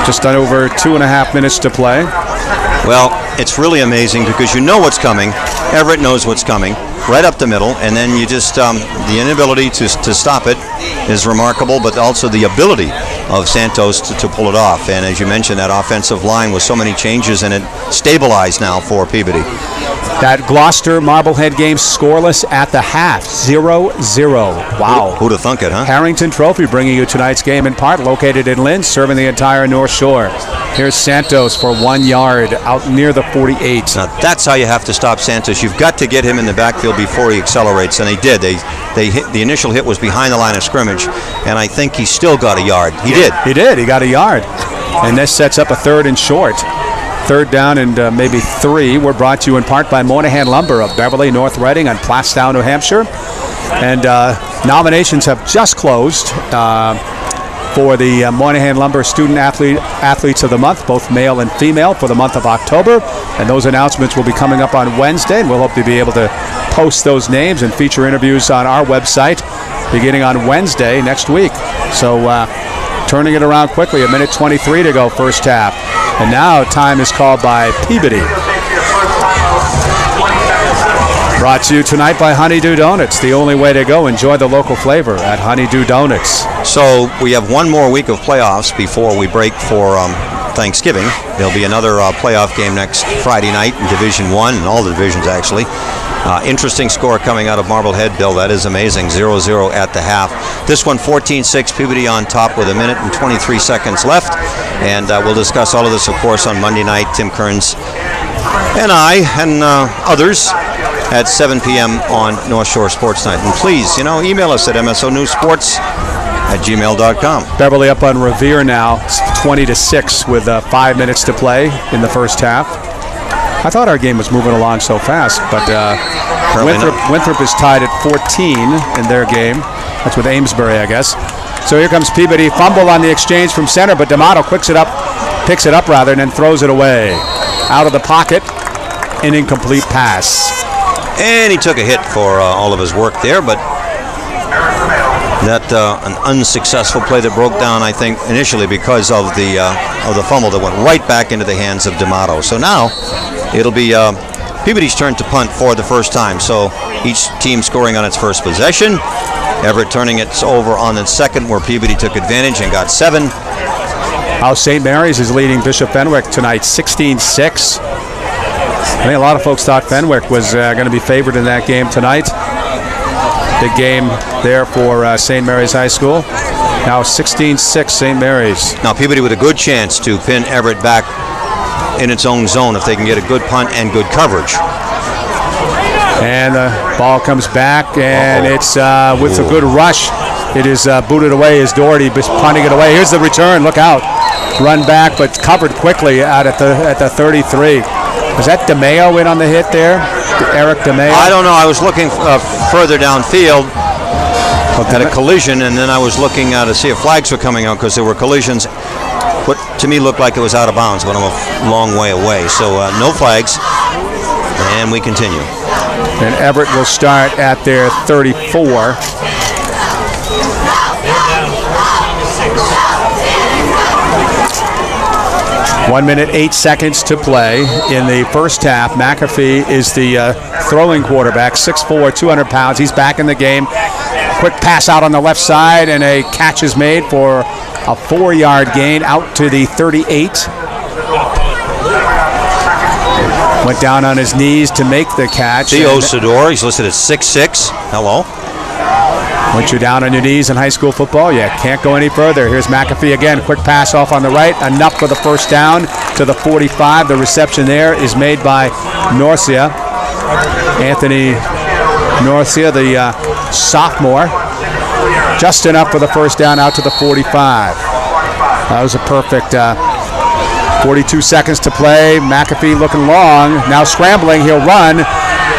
Just over 2.5 minutes to play. Well, it's really amazing because you know what's coming. Everett knows what's coming, right up the middle, and then you just, the inability to stop it is remarkable, but also the ability of Santos to pull it off. And as you mentioned, that offensive line with so many changes, and it stabilized now for Peabody. That Gloucester Marblehead game scoreless at the half, 0-0. Wow. Who'd have thunk it, huh? Harrington Trophy bringing you tonight's game in part, located in Lynn, serving the entire North Shore. Here's Santos for 1 yard out near the 48. Now that's how you have to stop Santos. You've got to get him in the backfield before he accelerates, and they did. They hit, the initial hit was behind the line of scrimmage, and I think he still got a yard. He did. He got a yard. And this sets up a 3rd and short. 3rd down and maybe 3. We're brought to you in part by Moynihan Lumber of Beverly, North Reading, and Plastown, New Hampshire. And nominations have just closed for the Moynihan Lumber Student Athletes of the Month, both male and female, for the month of October. And those announcements will be coming up on Wednesday, and we'll hope to be able to post those names and feature interviews on our website beginning on Wednesday next week. So turning it around quickly, 1:23 to go, first half. And now time is called by Peabody. Brought to you tonight by Honeydew Donuts, the only way to go. Enjoy the local flavor at Honeydew Donuts. So we have one more week of playoffs before we break for Thanksgiving. There'll be another playoff game next Friday night in Division 1, and all the divisions actually. Interesting score coming out of Marblehead, Bill. That is amazing. 0-0 at the half. This one 14-6, Peabody on top with 1:23 left. And we'll discuss all of this, of course, on Monday night. Tim Kearns and I and others at 7 p.m. on North Shore Sports Night. And please, email us at msonewsports@gmail.com. Beverly up on Revere now, 20-6 with 5 minutes to play in the first half. I thought our game was moving along so fast, but Winthrop is tied at 14 in their game. That's with Amesbury, I guess. So here comes Peabody. Fumble on the exchange from center, but D'Amato picks it up, and then throws it away. Out of the pocket, an incomplete pass. And he took a hit for all of his work there, but that an unsuccessful play that broke down, I think, initially because of the fumble that went right back into the hands of D'Amato. So now it'll be Peabody's turn to punt for the first time. So each team scoring on its first possession. Everett turning it over on the second, where Peabody took advantage and got 7. How St. Mary's is leading Bishop Fenwick tonight, 16-6. I think a lot of folks thought Fenwick was going to be favored in that game tonight. Big game there for St. Mary's High School. Now 16-6 St. Mary's. Now Peabody with a good chance to pin Everett back in its own zone if they can get a good punt and good coverage. And the ball comes back, and it's with a good rush. It is booted away as Doherty punting it away. Here's the return. Look out. Run back, but covered quickly out at the 33. Was that DeMeo in on the hit there? Eric DeMeo? I don't know. I was looking further downfield at a collision, and then I was looking to see if flags were coming out because there were collisions. What to me looked like it was out of bounds, but I'm a long way away. So no flags. And we continue. And Everett will start at their 34. One minute, 8 seconds to play in the first half. McAfee is the throwing quarterback, 6'4", 200 pounds. He's back in the game. Quick pass out on the left side, and a catch is made for a 4-yard gain out to the 38. Went down on his knees to make the catch. Theo Sador, he's listed at 6'6". Hello. Once you're down on your knees in high school football, you can't go any further. Here's McAfee again. Quick pass off on the right. Enough for the first down to the 45. The reception there is made by Norcia. Anthony Norcia, the sophomore. Just enough for the first down out to the 45. That was a perfect 42 seconds to play. McAfee looking long. Now scrambling. He'll run.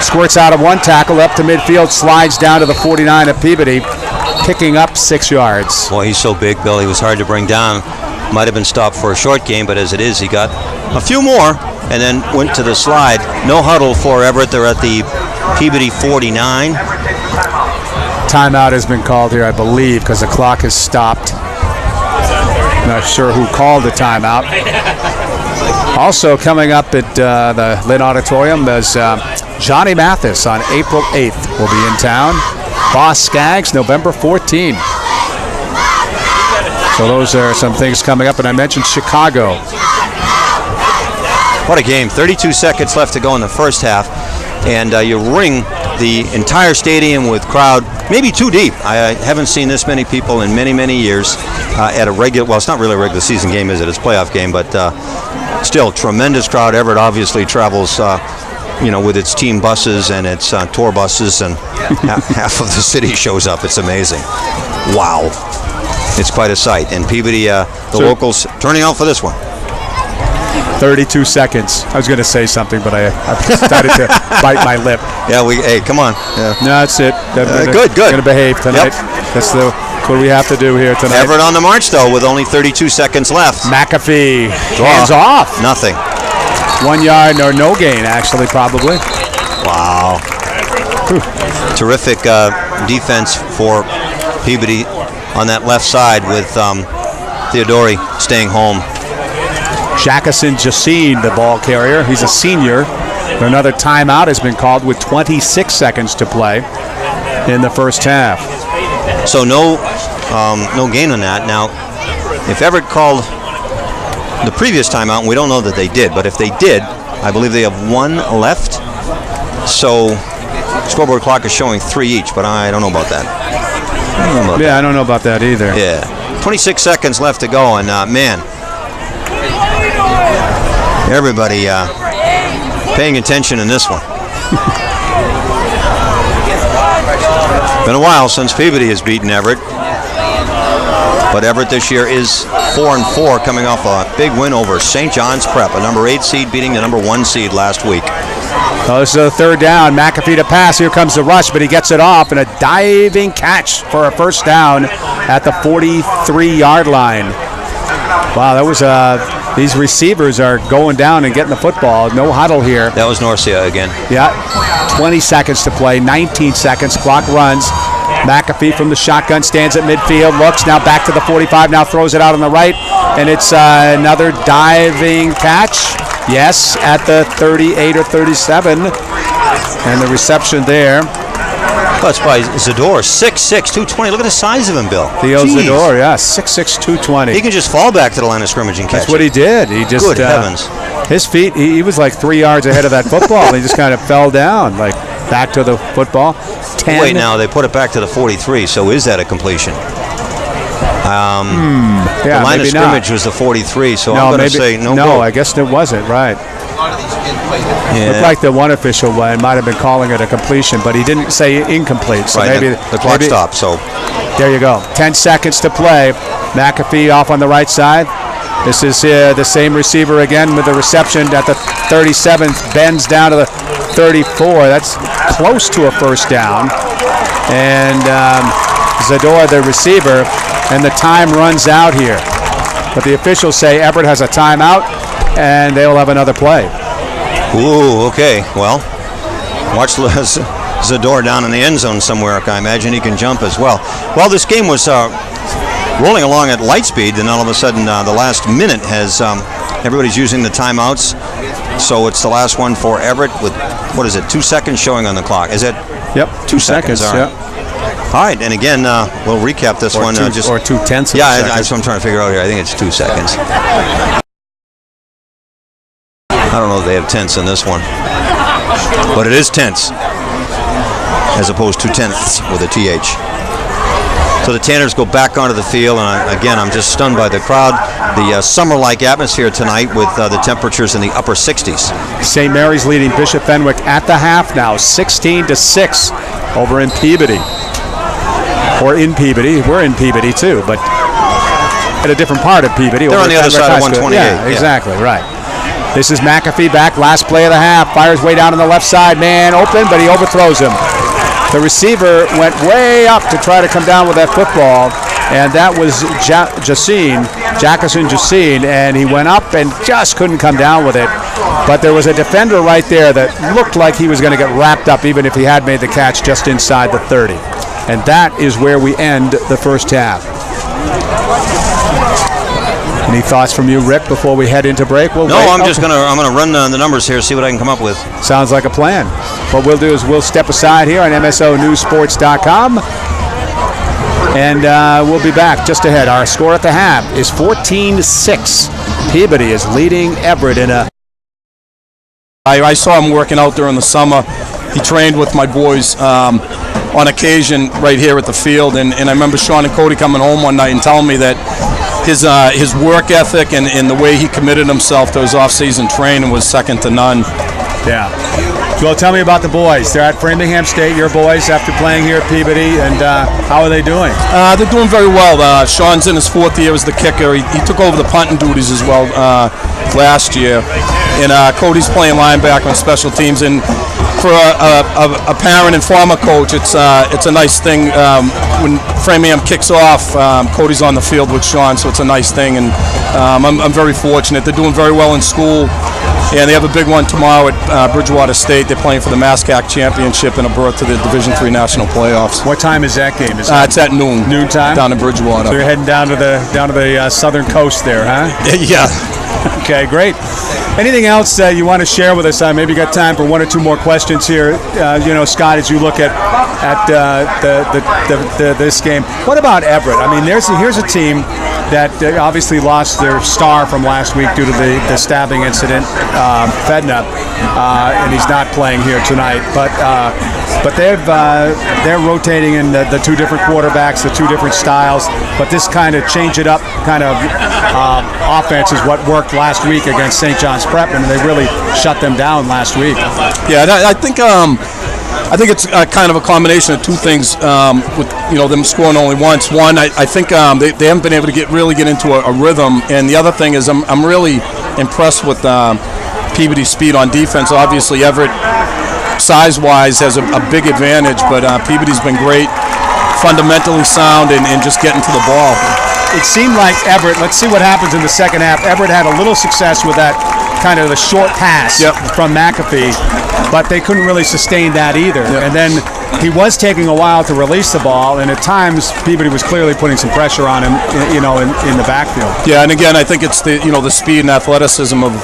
Squirts out of one tackle up to midfield. Slides down to the 49 of Peabody. Picking up 6 yards. Boy, he's so big, Bill. He was hard to bring down. Might have been stopped for a short game, but as it is, he got a few more and then went to the slide. No huddle for Everett. They're at the Peabody 49. Timeout has been called here, I believe, because the clock has stopped. Not sure who called the timeout. Also coming up at the Lynn Auditorium is Johnny Mathis on April 8th will be in town. Boss Skaggs, November 14th. So those are some things coming up, and I mentioned Chicago. What a game. 32 seconds left to go in the first half, and you ring the entire stadium with crowd, maybe too deep. I haven't seen this many people in many, many years at a regular, well, it's not really a regular season game, is it? It's a playoff game, but still, tremendous crowd. Everett obviously travels with its team buses and its tour buses, and half of the city shows up. It's amazing. Wow. It's quite a sight. And Peabody, locals, turning out for this one. 32 seconds. I was going to say something, but I decided to bite my lip. Yeah, hey, come on. Yeah. No, that's it. Good. Going to behave tonight. Yep. That's what we have to do here tonight. Everett on the march, though, with only 32 seconds left. McAfee, hands off. Nothing. 1 yard or no gain, actually, probably. Wow. Terrific defense for Peabody on that left side with Theodori staying home. Jackson Jacine, the ball carrier. He's a senior. Another timeout has been called with 26 seconds to play in the first half. So no gain on that. Now, if Everett called the previous timeout, and we don't know that they did, but if they did, I believe they have 1 left. So scoreboard clock is showing 3 each, but I don't know about that. I don't know about that either. Yeah. 26 seconds left to go, and man, everybody paying attention in this one. Been a while since Peabody has beaten Everett, but Everett this year is 4-4, coming off a big win over St. John's Prep, a number 8 seed beating the number 1 seed last week. Well, this is a third down. McAfee to pass. Here comes the rush, but he gets it off, and a diving catch for a first down at the 43-yard line. Wow, that was these receivers are going down and getting the football. No huddle here. That was Norcia again. Yeah, 20 seconds to play, 19 seconds. Clock runs. McAfee from the shotgun stands at midfield, looks now back to the 45, now throws it out on the right, and it's another diving catch. Yes, at the 38 or 37, and the reception there. That's by Zador, 6'6", 220. Look at the size of him, Bill. Theo Zador, yeah, 6'6", 220. He can just fall back to the line of scrimmage and catch That's what he did. He just, good heavens. His feet, he was like 3 yards ahead of that football. He just kind of fell down, like back to the football. 10. Wait, now they put it back to the 43, so is that a completion? Yeah, the line of scrimmage was the 43, so I'm going to say no goal. goal. I guess it wasn't, right. Yeah. Looked like the one official might have been calling it a completion, but he didn't say incomplete. So right, maybe the clock stopped. So there you go. 10 seconds to play. McAfee off on the right side. This is the same receiver again with the reception at the 37th. Bends down to the 34. That's close to a first down. And Zador, the receiver, and the time runs out here. But the officials say Everett has a timeout, and they'll have another play. Ooh, okay. Well, Watch Zador down in the end zone somewhere. I imagine he can jump as well. Well, this game was rolling along at light speed, and all of a sudden the last minute has everybody's using the timeouts. So it's the last one for Everett with, 2 seconds showing on the clock. Is it? Yep, 2 seconds. All right. Yep. All right, and again, we'll recap this one. Or 2/10. Yeah, that's what I'm trying to figure out here. I think it's 2 seconds. I don't know if they have tenths in this one, but it is tenths as opposed to tenths with a TH. So the Tanners go back onto the field, and again, I'm just stunned by the crowd. The summer-like atmosphere tonight with the temperatures in the upper 60s. St. Mary's leading Bishop Fenwick at the half now, 16-6 over in Peabody. Or in Peabody. We're in Peabody too, but at a different part of Peabody. They're on the other side of 128. Yeah, exactly, right. This is McAfee back, last play of the half. Fires way down on the left side. Man open, but he overthrows him. The receiver went way up to try to come down with that football, and that was Jackerson Jacine, and he went up and just couldn't come down with it. But there was a defender right there that looked like he was going to get wrapped up even if he had made the catch just inside the 30. And that is where we end the first half. Any thoughts from you, Rick, before we head into break? I'm gonna run the numbers here, see what I can come up with. Sounds like a plan. What we'll do is we'll step aside here on MSONewsSports.com, and we'll be back just ahead. Our score at the half is 14-6. Peabody is leading Everett in a... I saw him working out during the summer. He trained with my boys on occasion right here at the field, and I remember Sean and Cody coming home one night and telling me that his work ethic and the way he committed himself to his off-season training was second to none. Yeah. Well, tell me about the boys. They're at Framingham State, your boys, after playing here at Peabody, and how are they doing? They're doing very well. Sean's in his 4th year as the kicker. He took over the punting duties as well last year. And Cody's playing linebacker on special teams. And for a parent and former coach, it's a nice thing when Framingham kicks off. Cody's on the field with Sean, so it's a nice thing. And I'm very fortunate. They're doing very well in school. And they have a big one tomorrow at Bridgewater State. They're playing for the MASCAC Championship and a berth to the Division III National Playoffs. What time is that game? It's at noon. Noon time? Down in Bridgewater. So you're heading down to the southern coast there, huh? Yeah. Okay, great. Anything else you want to share with us? Maybe you got time for one or two more questions here. Scott, as you look at this game, what about Everett? I mean, here's a team that obviously lost their star from last week due to the stabbing incident, Fedna, and he's not playing here tonight. But they're rotating in the two different quarterbacks, the two different styles. But this kind of change it up kind of offense is what worked last week against St. John's Prep, and they really shut them down last week. Yeah, I think it's kind of a combination of two things. With them scoring only once. One, I think they haven't been able to really get into a rhythm, and the other thing is I'm really impressed with Peabody's speed on defense. Obviously, Everett size-wise has a big advantage, but Peabody's been great, fundamentally sound, and just getting to the ball. It seemed like Everett, let's see what happens in the second half. Everett had a little success with that kind of the short pass from McAfee, but they couldn't really sustain that either. Yep. And then he was taking a while to release the ball, and at times Peabody was clearly putting some pressure on him, in the backfield. Yeah, and again, I think it's the speed and athleticism of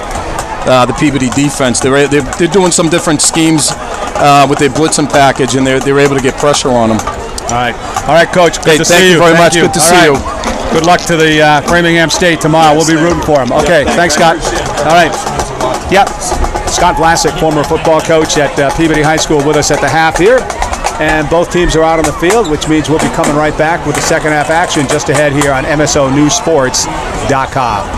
the Peabody defense. They're doing some different schemes with their blitzing package, and they're able to get pressure on them. All right, Coach. Good to see you. Thank you very much. Good to see you. Good luck to the Framingham State tomorrow. We'll be rooting for them. Okay, thanks, Scott. All right. Yep. Scott Vlasic, former football coach at Peabody High School, with us at the half here. And both teams are out on the field, which means we'll be coming right back with the second half action just ahead here on MSONewsSports.com.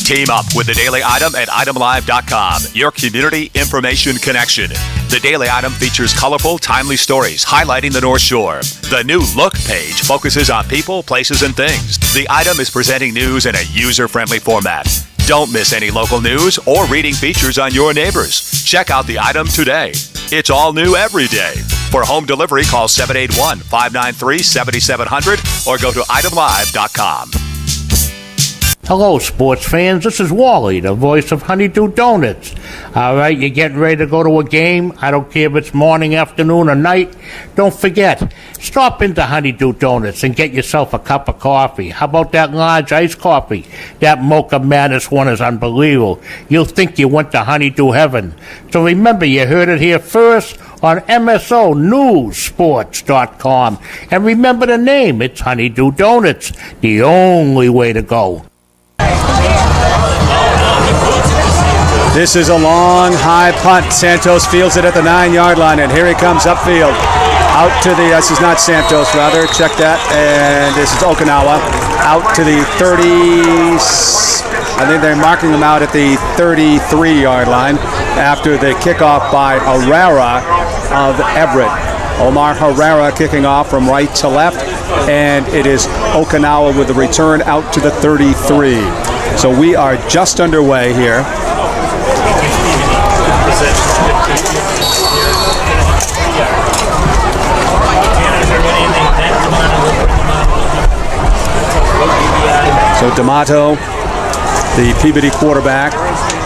Team up with the Daily Item at itemlive.com, your community information connection. The Daily Item features colorful, timely stories highlighting the North Shore. The new Look page focuses on people, places, and things. The Item is presenting news in a user-friendly format. Don't miss any local news or reading features on your neighbors. Check out the Item today. It's all new every day. For home delivery, call 781-593-7700 or go to itemlive.com. Hello, sports fans. This is Wally, the voice of Honeydew Donuts. All right, you're getting ready to go to a game. I don't care if it's morning, afternoon, or night. Don't forget, stop into Honeydew Donuts and get yourself a cup of coffee. How about that large iced coffee? That Mocha Madness one is unbelievable. You'll think you went to Honeydew Heaven. So remember, you heard it here first on MSONewsSports.com. And remember the name. It's Honeydew Donuts, the only way to go. This is a long, high punt. Santos fields it at the 9-yard line, and here he comes upfield. Out to the, this is not Santos, rather, check that, and this is Okinawa. Out to the 30, I think they're marking him out at the 33-yard line after the kickoff by Herrera of Everett. Omar Herrera kicking off from right to left, and it is Okinawa with the return out to the 33. So we are just underway here. So D'Amato, the Peabody quarterback,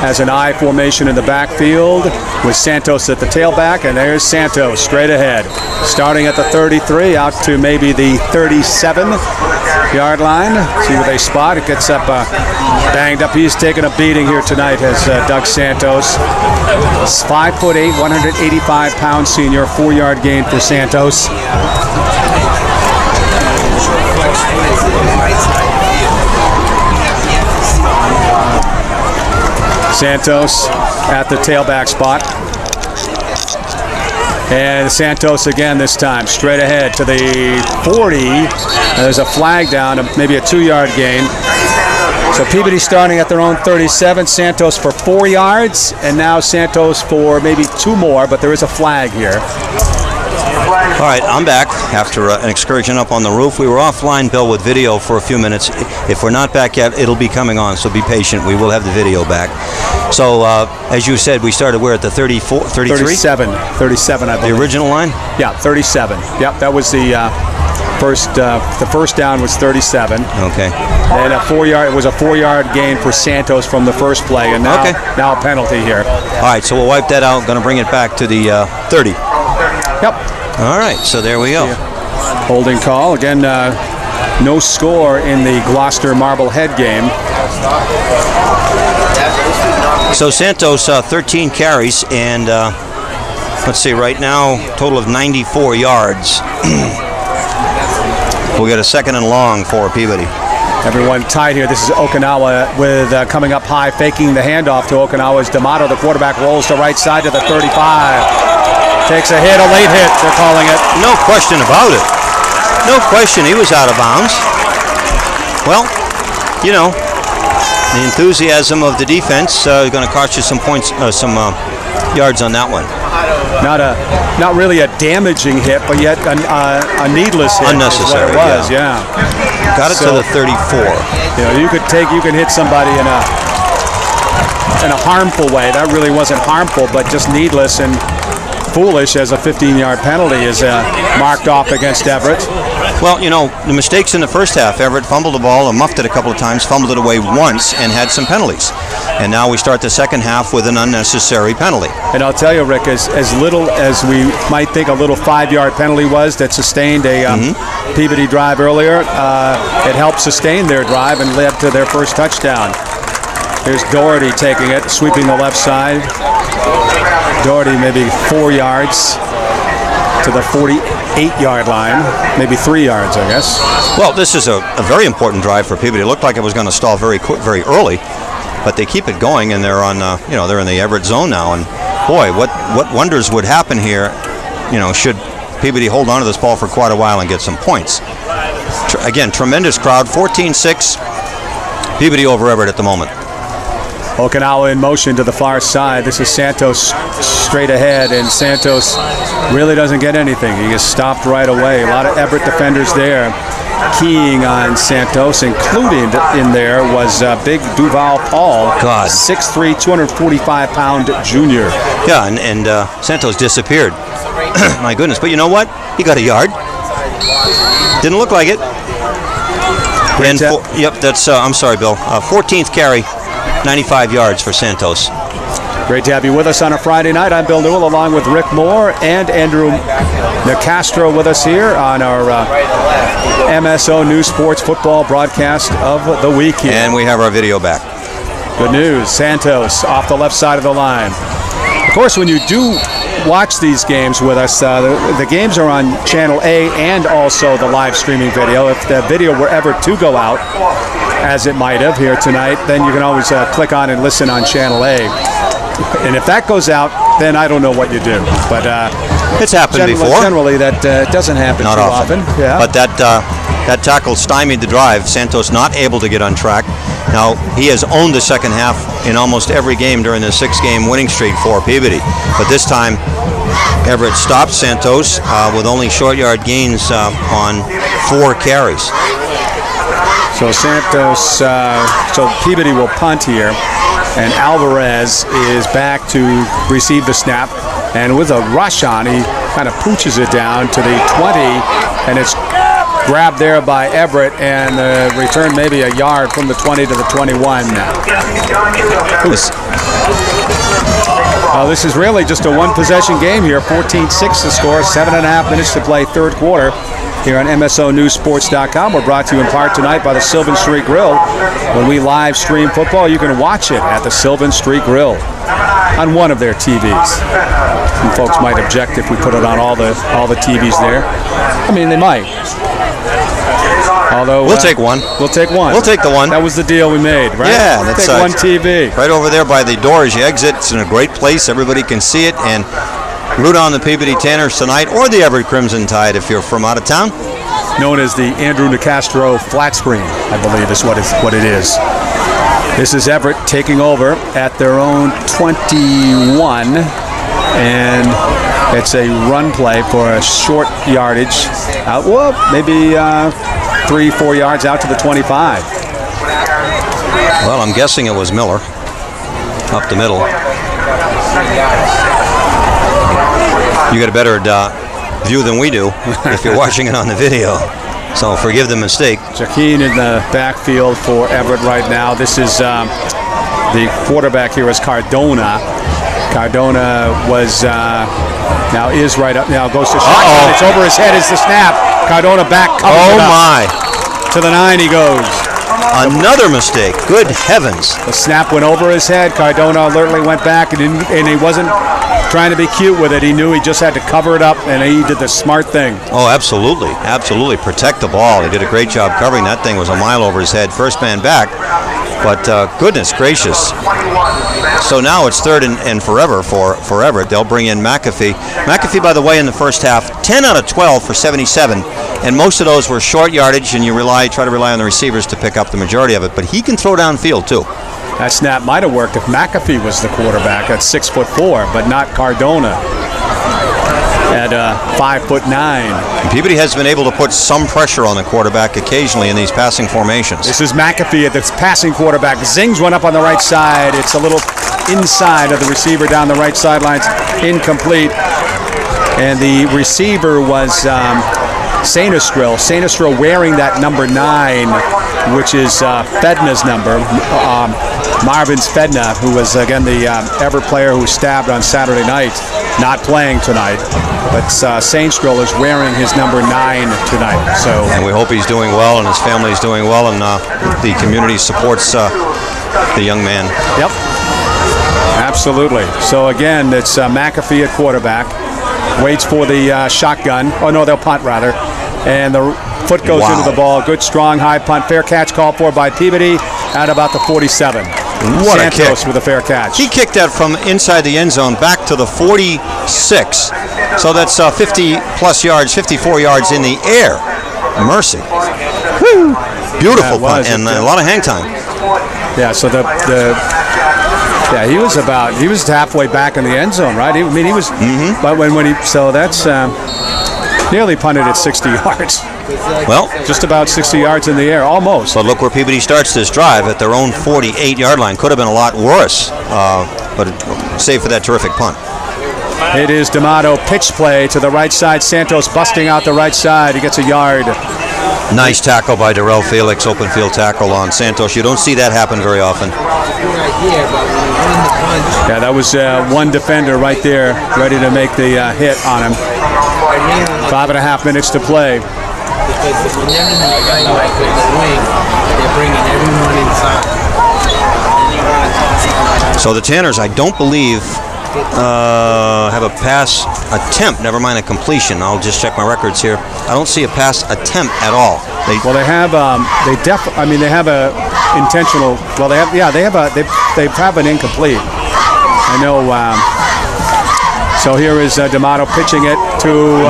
has an I formation in the backfield with Santos at the tailback, and there's Santos straight ahead, starting at the 33 out to maybe the 37-yard line. See where they spot. It gets up banged up. He's taking a beating here tonight as Doug Santos. 5'8", 185-pound senior, 4-yard gain for Santos. Santos at the tailback spot. And Santos again this time, straight ahead to the 40. There's a flag down, maybe a 2-yard gain. So Peabody starting at their own 37, Santos for 4 yards, and now Santos for maybe 2 more, but there is a flag here. All right, I'm back after an excursion up on the roof. We were offline, Bill, with video for a few minutes. If we're not back yet, it'll be coming on, so be patient. We will have the video back. So, as you said, we started where at the 34, 33? 37, I believe. The original line? Yeah, 37. Yep, that was the first down was 37. Okay. And it was a 4-yard gain for Santos from the first play, and now a penalty here. All right, so we'll wipe that out. Going to bring it back to the 30. Yep. All right, so there we go. Holding call. Again, no score in the Gloucester Marblehead game. So Santos, 13 carries, and let's see, right now, total of 94 yards. We'll get a second and long for Peabody. Everyone tied here. This is Okinawa with coming up high, faking the handoff to Okinawa as D'Amato, the quarterback, rolls to right side to the 35. Takes a hit, a late hit, they're calling it. No question about it. No question he was out of bounds. Well, you know, the enthusiasm of the defense is going to cost you some points, some yards on that one. Not really a damaging hit, but yet a needless hit. Unnecessary. Is what it was, yeah. Got it to the 34. You know, you can hit somebody in a harmful way. That really wasn't harmful, but just needless and foolish, as a 15-yard penalty is marked off against Everett. Well, you know, the mistakes in the first half, Everett fumbled the ball and muffed it a couple of times, fumbled it away once, and had some penalties. And now we start the second half with an unnecessary penalty. And I'll tell you, Rick, as little as we might think a little 5-yard penalty was that sustained a Peabody drive earlier, it helped sustain their drive and led to their first touchdown. Here's Doherty taking it, sweeping the left side. Doherty maybe 4 yards to the 48-yard line, maybe 3 yards, I guess. Well, this is a very important drive for Peabody. It looked like it was going to stall very early, but they keep it going, and they're on, they're in the Everett zone now. And boy, what wonders would happen here, should Peabody hold on to this ball for quite a while and get some points. Again, tremendous crowd, 14-6, Peabody over Everett at the moment. Okinawa in motion to the far side. This is Santos straight ahead, and Santos really doesn't get anything. He gets stopped right away. A lot of Everett defenders there keying on Santos. Included in there was big Duval Paul, 6'3", 245-pound junior. Yeah, and Santos disappeared. My goodness. But you know what? He got a yard. Didn't look like it. And that's, I'm sorry, Bill. 14th carry, 95 yards for Santos. Great to have you with us on a Friday night. I'm Bill Newell, along with Rick Moore and Andrew Nicastro with us here on our MSO News Sports Football broadcast of the week here. And we have our video back. Good news. Santos off the left side of the line. Of course, when you do watch these games with us, the games are on Channel A and also the live streaming video. If the video were ever to go out, as it might have here tonight, then you can always click on and listen on Channel A. And if that goes out, then I don't know what you do. But it's happened before. Generally, that doesn't happen not too often. Yeah. But that tackle stymied the drive. Santos not able to get on track. Now, he has owned the second half in almost every game during the 6-game winning streak for Peabody. But this time, Everett stopped Santos with only short yard gains on 4 carries. So Santos, so Peabody will punt here. And Alvarez is back to receive the snap. And with a rush on, he kind of pooches it down to the 20. And it's grabbed there by Everett. And the return maybe a yard from the 20 to the 21. This is really just a one-possession game here. 14-6 the score. 7.5 minutes to play third quarter. Here on MSONewsSports.com. We're brought to you in part tonight by the Sylvan Street Grill. When we live stream football, you can watch it at the Sylvan Street Grill on one of their TVs. Some folks might object if we put it on all the TVs there. I mean, they might. Although we'll take one. We'll take one. We'll take the one. That was the deal we made, right? Yeah, we'll that's take one TV. Right over there by the door as you exit. It's in a great place. Everybody can see it. And root on the Peabody Tanners tonight, or the Everett Crimson Tide if you're from out of town. Known as the Andrew Nicastro flat screen, I believe is what it is. This is Everett taking over at their own 21, and it's a run play for a short yardage. Maybe 3-4 yards out to the 25. Well, I'm guessing it was Miller up the middle. You got a better view than we do if you're watching it on the video. So forgive the mistake. Jaquin in the backfield for Everett right now. This is the quarterback here is Cardona. Cardona was now is right up. Now goes to shotgun. It's over his head is the snap. Cardona back. Oh my! To the 9 he goes. Another mistake. Good heavens. The snap went over his head. Cardona alertly went back and he wasn't trying to be cute with it. He knew he just had to cover it up, and he did the smart thing. Oh, absolutely. Absolutely. Protect the ball. He did a great job covering. That thing was a mile over his head. First man back. But goodness gracious. So now it's third and forever for Everett. They'll bring in McAfee. McAfee, by the way, in the first half, 10 out of 12 for 77. And most of those were short yardage, and you try to rely on the receivers to pick up the majority of it. But he can throw downfield, too. That snap might have worked if McAfee was the quarterback at 6'4", but not Cardona at 5'9". Peabody has been able to put some pressure on the quarterback occasionally in these passing formations. This is McAfee at the passing quarterback. Zings went up on the right side. It's a little inside of the receiver down the right sidelines. Incomplete. And the receiver was Sainistril. Sainistril wearing that number 9, which is Fedna's number. Marvin's Fedna, who was, again, the Everett player who was stabbed on Saturday night, not playing tonight. But Sainistril is wearing his number 9 tonight. And we hope he's doing well and his family's doing well, and the community supports the young man. Yep. Absolutely. So, again, it's McAfee at quarterback. Waits for the shotgun. Oh, no, they'll punt, rather. And the foot goes into the ball. Good, strong, high punt. Fair catch called for by Peabody at about the 47. What Santos a kick. with a fair catch. He kicked that from inside the end zone back to the 46. So that's 50-plus yards, 54 yards in the air. Mercy. Woo. Beautiful punt and a lot of hang time. Yeah, so he was halfway back in the end zone, right? He was, but when he, so that's nearly punted at 60 yards. Well, just about 60 yards in the air, almost. But look where Peabody starts this drive at their own 48-yard line. Could have been a lot worse, but save for that terrific punt. It is D'Amato pitch play to the right side. Santos busting out the right side. He gets a yard. Nice tackle by Darrell Felix, open field tackle on Santos. You don't see that happen very often. Yeah, that was one defender right there ready to make the hit on him. 5.5 minutes to play. Because when they're in the wing, they're bringing everyone inside. So the Tanners, I don't believe, have a pass attempt, never mind a completion. I'll just check my records here. I don't see a pass attempt at all. They have they have a intentional. Well, they have an incomplete. I know. So here is D'Amato pitching it to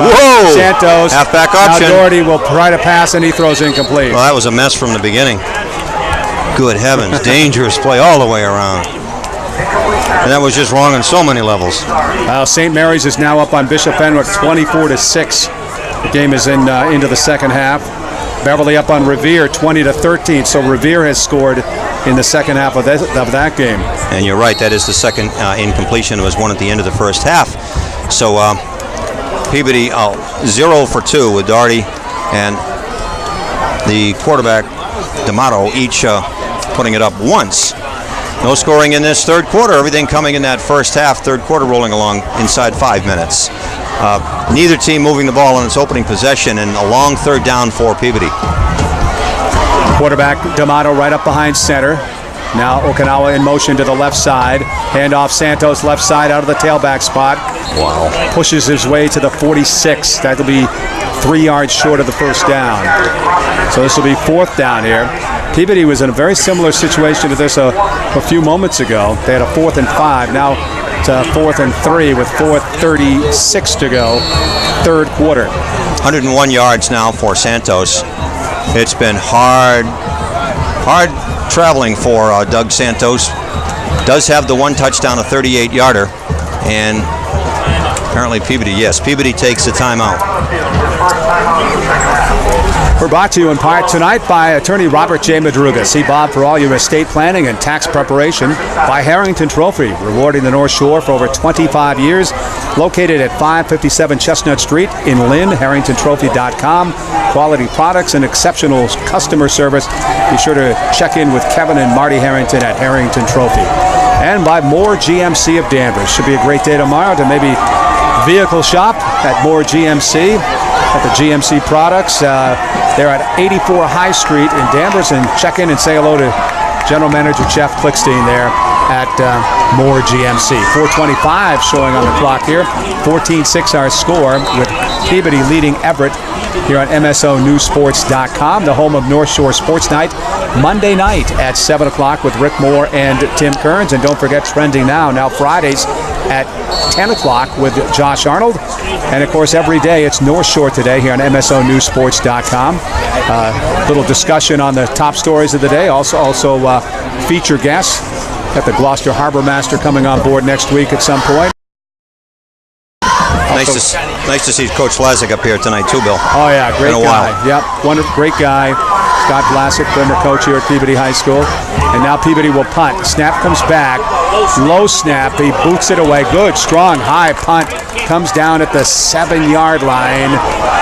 Santos. Halfback option. Now Doherty will try to pass, and he throws incomplete. Well, that was a mess from the beginning. Good heavens, dangerous play all the way around. And that was just wrong on so many levels. St. Mary's is now up on Bishop Fenwick 24-6. The game is into the second half. Beverly up on Revere 20-13. So Revere has scored in the second half of that game. And you're right, that is the second incompletion. It was one at the end of the first half. So Peabody 0 for 2 with Doherty and the quarterback D'Amato each putting it up once. No scoring in this third quarter. Everything coming in that first half. Third quarter rolling along inside 5 minutes. Neither team moving the ball on its opening possession, and a long third down for Peabody. Quarterback D'Amato right up behind center. Now Okinawa in motion to the left side. Handoff Santos left side out of the tailback spot. Wow. Pushes his way to the 46. That'll be 3 yards short of the first down. So this will be fourth down here. Peabody was in a very similar situation to this a few moments ago. They had a 4th and 5. Now it's a 4th and 3 with 4:36 to go, third quarter. 101 yards now for Santos. It's been hard traveling for Doug Santos. Does have the one touchdown, a 38-yarder, and apparently Peabody takes the timeout. We're brought to you in part tonight by attorney Robert J. Madruga. See Bob for all your estate planning and tax preparation. By Harrington Trophy, rewarding the North Shore for over 25 years. Located at 557 Chestnut Street in Lynn, harringtontrophy.com. Quality products and exceptional customer service. Be sure to check in with Kevin and Marty Harrington at Harrington Trophy. And by Moore GMC of Danvers. Should be a great day tomorrow to maybe vehicle shop at Moore GMC. At the GMC products. They're at 84 High Street in Danvers, and check in and say hello to General Manager Jeff Klickstein there at Moore GMC. 4:25 showing on the clock here. 14-6 our score with Peabody leading Everett here on MSONewsports.com, the home of North Shore Sports Night, Monday night at 7 o'clock with Rick Moore and Tim Kearns. And don't forget Trending Now Fridays at 10 o'clock with Josh Arnold. And, of course, every day it's North Shore Today here on MSONewsports.com. Little discussion on the top stories of the day. Also feature guests. Got the Gloucester Harbor Master coming on board next week at some point. Nice to see Coach Vlasic up here tonight too, Bill. Oh yeah, great guy. Yep, great guy. Scott Vlasic, former coach here at Peabody High School. And now Peabody will punt. Snap comes back. Low snap. He boots it away. Good, strong, high punt. Comes down at the 7-yard line.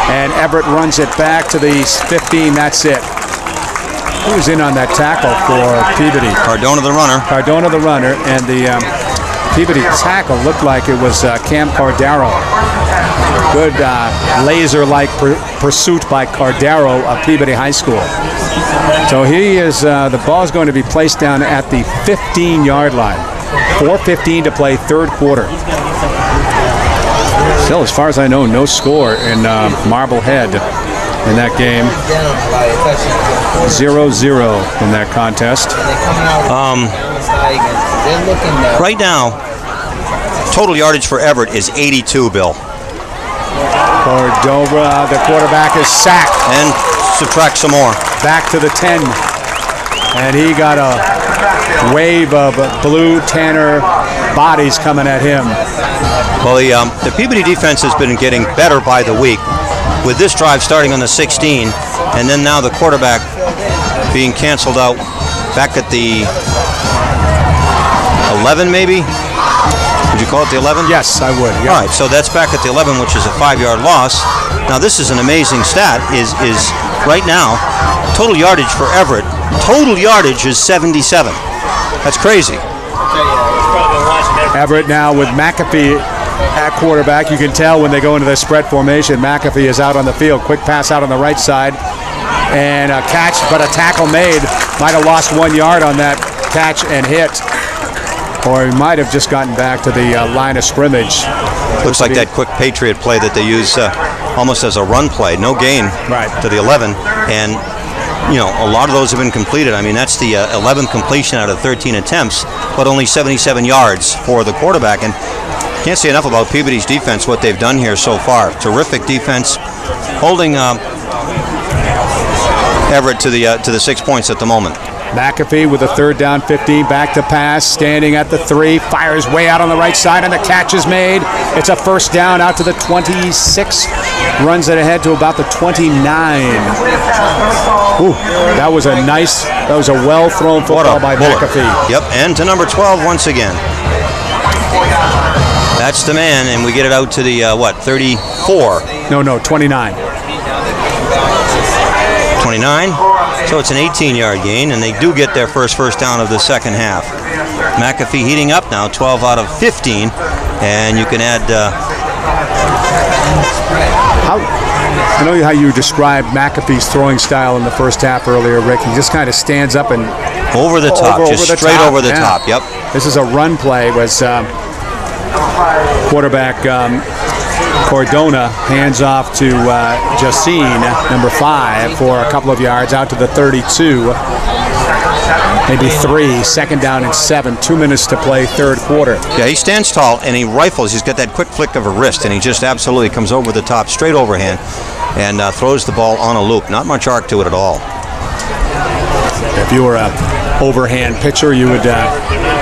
And Everett runs it back to the 15. That's it. Who was in on that tackle for Peabody? Cardona the runner. And the Peabody tackle looked like it was Cam Cardaro. Good laser-like pursuit by Cardaro of Peabody High School. So he is, the ball is going to be placed down at the 15-yard line. 4:15 to play, third quarter. Still, as far as I know, no score in Marblehead in that game. 0-0 in that contest. Right now, total yardage for Everett is 82, Bill. Cordova, the quarterback, is sacked. And subtract some more. Back to the 10. And he got a wave of blue Tanner bodies coming at him. Well, the Peabody defense has been getting better by the week. With this drive starting on the 16, and then now the quarterback being canceled out back at the 11 maybe? Would you call it the 11? Yes, I would. Yeah. All right, so that's back at the 11, which is a 5-yard loss. Now this is an amazing stat. Is right now total yardage for Everett. Total yardage is 77. That's crazy. Everett now with McAfee at quarterback. You can tell when they go into the spread formation, McAfee is out on the field. Quick pass out on the right side. And a catch, but a tackle made. Might have lost 1 yard on that catch and hit. Or he might have just gotten back to the line of scrimmage. Looks like that quick Patriot play that they use almost as a run play. No gain to the 11. And, a lot of those have been completed. I mean, that's the 11th completion out of 13 attempts, but only 77 yards for the quarterback. And can't say enough about Peabody's defense, what they've done here so far. Terrific defense, holding Everett to the 6 points at the moment. McAfee with a 3rd down 15, back to pass, standing at the 3, fires way out on the right side, and the catch is made. It's a 1st down out to the 26, runs it ahead to about the 29. Ooh, that was a well-thrown football by McAfee. Yep, and to number 12 once again. That's the man, and we get it out to the, 34? No, 29. 29, so it's an 18-yard gain, and they do get their first down of the second half. McAfee heating up now, 12 out of 15, and you can add... I know how you described McAfee's throwing style in the first half earlier, Rick. He just kind of stands up and... Over the top, straight over the top, yep. This is a run play, was quarterback... Cardona hands off to Jacine, number 5, for a couple of yards out to the 32. Maybe 3, 2nd down and 7, 2 minutes to play, 3rd quarter. Yeah, he stands tall and he rifles. He's got that quick flick of a wrist, and he just absolutely comes over the top, straight overhand, and throws the ball on a loop. Not much arc to it at all. If you were an overhand pitcher, you would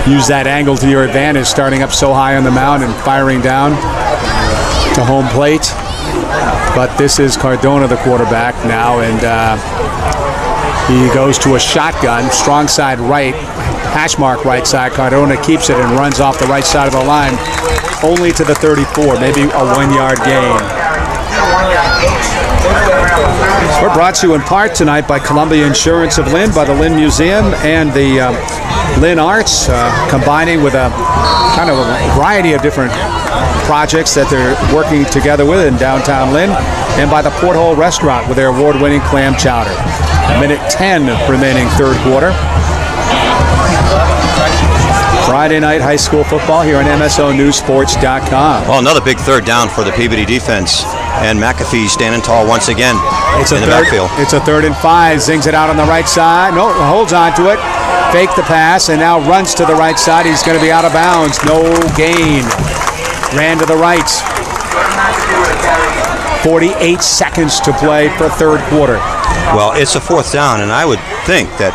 use that angle to your advantage, starting up so high on the mound and firing down to home plate. But this is Cardona, the quarterback now, and he goes to a shotgun, strong side right, hash mark right side. Cardona keeps it and runs off the right side of the line, only to the 34, maybe a 1-yard gain. We're brought to you in part tonight by Columbia Insurance of Lynn, by the Lynn Museum and the Lynn Arts, combining with a kind of a variety of different projects that they're working together with in downtown Lynn, and by the Porthole Restaurant with their award-winning clam chowder. Minute 10 remaining, 3rd quarter. Friday night high school football here on MSONewsSports.com. Well, another big 3rd down for the Peabody defense, and McAfee standing tall once again in the backfield. It's a 3rd and 5. Zings it out on the right side. No, holds on to it. Fake the pass and now runs to the right side. He's going to be out of bounds. No gain. Ran to the right. 48 seconds to play for 3rd quarter. Well, it's a 4th down, and I would think that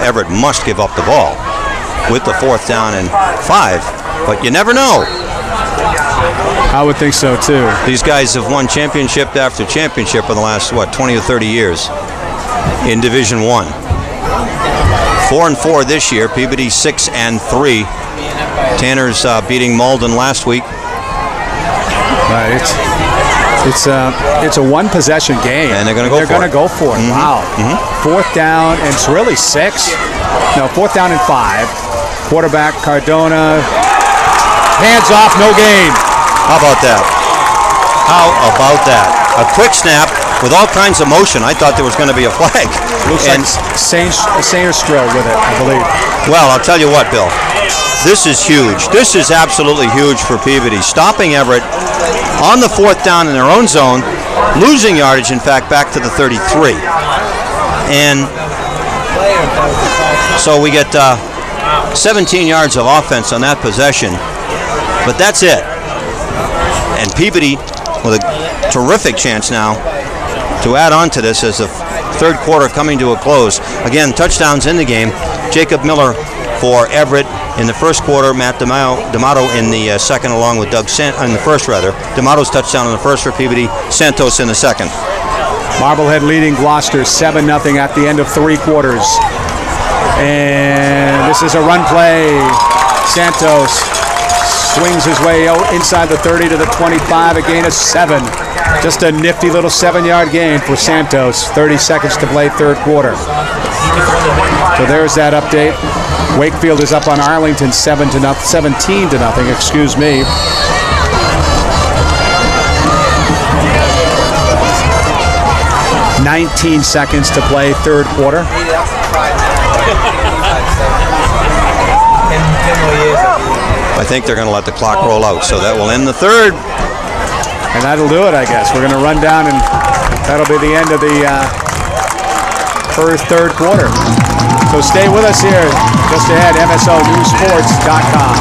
Everett must give up the ball with the 4th down and 5, but you never know. I would think so too. These guys have won championship after championship in the last 20 or 30 years in Division 1. 4-4 this year. Peabody 6-3. Tanner's beating Malden last week. Right. It's a 1-possession game, and they're going to go for it. Mm-hmm. Wow. Mm-hmm. 4th down, and it's really 6. No, 4th down and 5. Quarterback Cardona, hands off, no gain. How about that? A quick snap with all kinds of motion. I thought there was going to be a flag. Looks like Sainterstro with it, I believe. Well, I'll tell you what, Bill. This is huge. This is absolutely huge for Peabody. Stopping Everett on the 4th down in their own zone, losing yardage, in fact, back to the 33. And so we get 17 yards of offense on that possession, but that's it. And Peabody with a terrific chance now to add on to this as the 3rd quarter coming to a close. Again, touchdowns in the game. Jacob Miller for Everett in the 1st quarter, Matt D'Amato in the 2nd, along with in the 1st rather. D'Amato's touchdown in the 1st for Peabody, Santos in the 2nd. Marblehead leading Gloucester 7-0 at the end of 3 quarters. And this is a run play. Santos swings his way out inside the 30 to the 25, a gain of 7. Just a nifty little 7-yard gain for Santos. 30 seconds to play, third quarter. So there's that update. Wakefield is up on Arlington 17 to nothing. Excuse me. $19 seconds to play, third quarter. I think they're going to let the clock roll out, so that will end the third. And that'll do it, I guess. We're going to run down, and that'll be the end of the first third quarter. So stay with us here. Just ahead, MSONewsSports.com.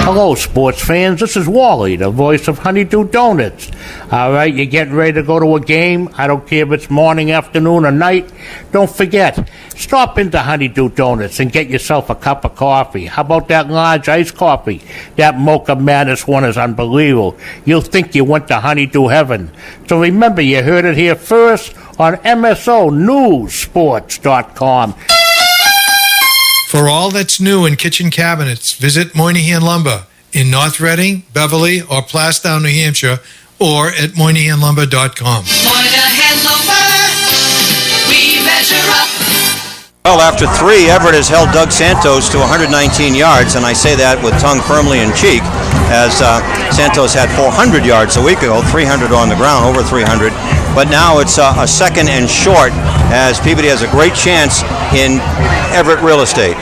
Hello, sports fans. This is Wally, the voice of Honeydew Donuts. All right, you're getting ready to go to a game. I don't care if it's morning, afternoon, or night. Don't forget, stop into Honeydew Donuts and get yourself a cup of coffee. How about that large iced coffee? That Mocha Madness one is unbelievable. You'll think you went to Honeydew heaven. So remember, you heard it here first on MSONewsSports.com. For all that's new in kitchen cabinets, visit Moynihan Lumber in North Reading, Beverly, or Plastown, New Hampshire, or at MoynihanLumber.com. Moynihan Lumber, we measure up. Well, after 3, Everett has held Doug Santos to 119 yards, and I say that with tongue firmly in cheek, as Santos had 400 yards a week ago, 300 on the ground, over 300. But now it's a second and short, as Peabody has a great chance in Everett real estate.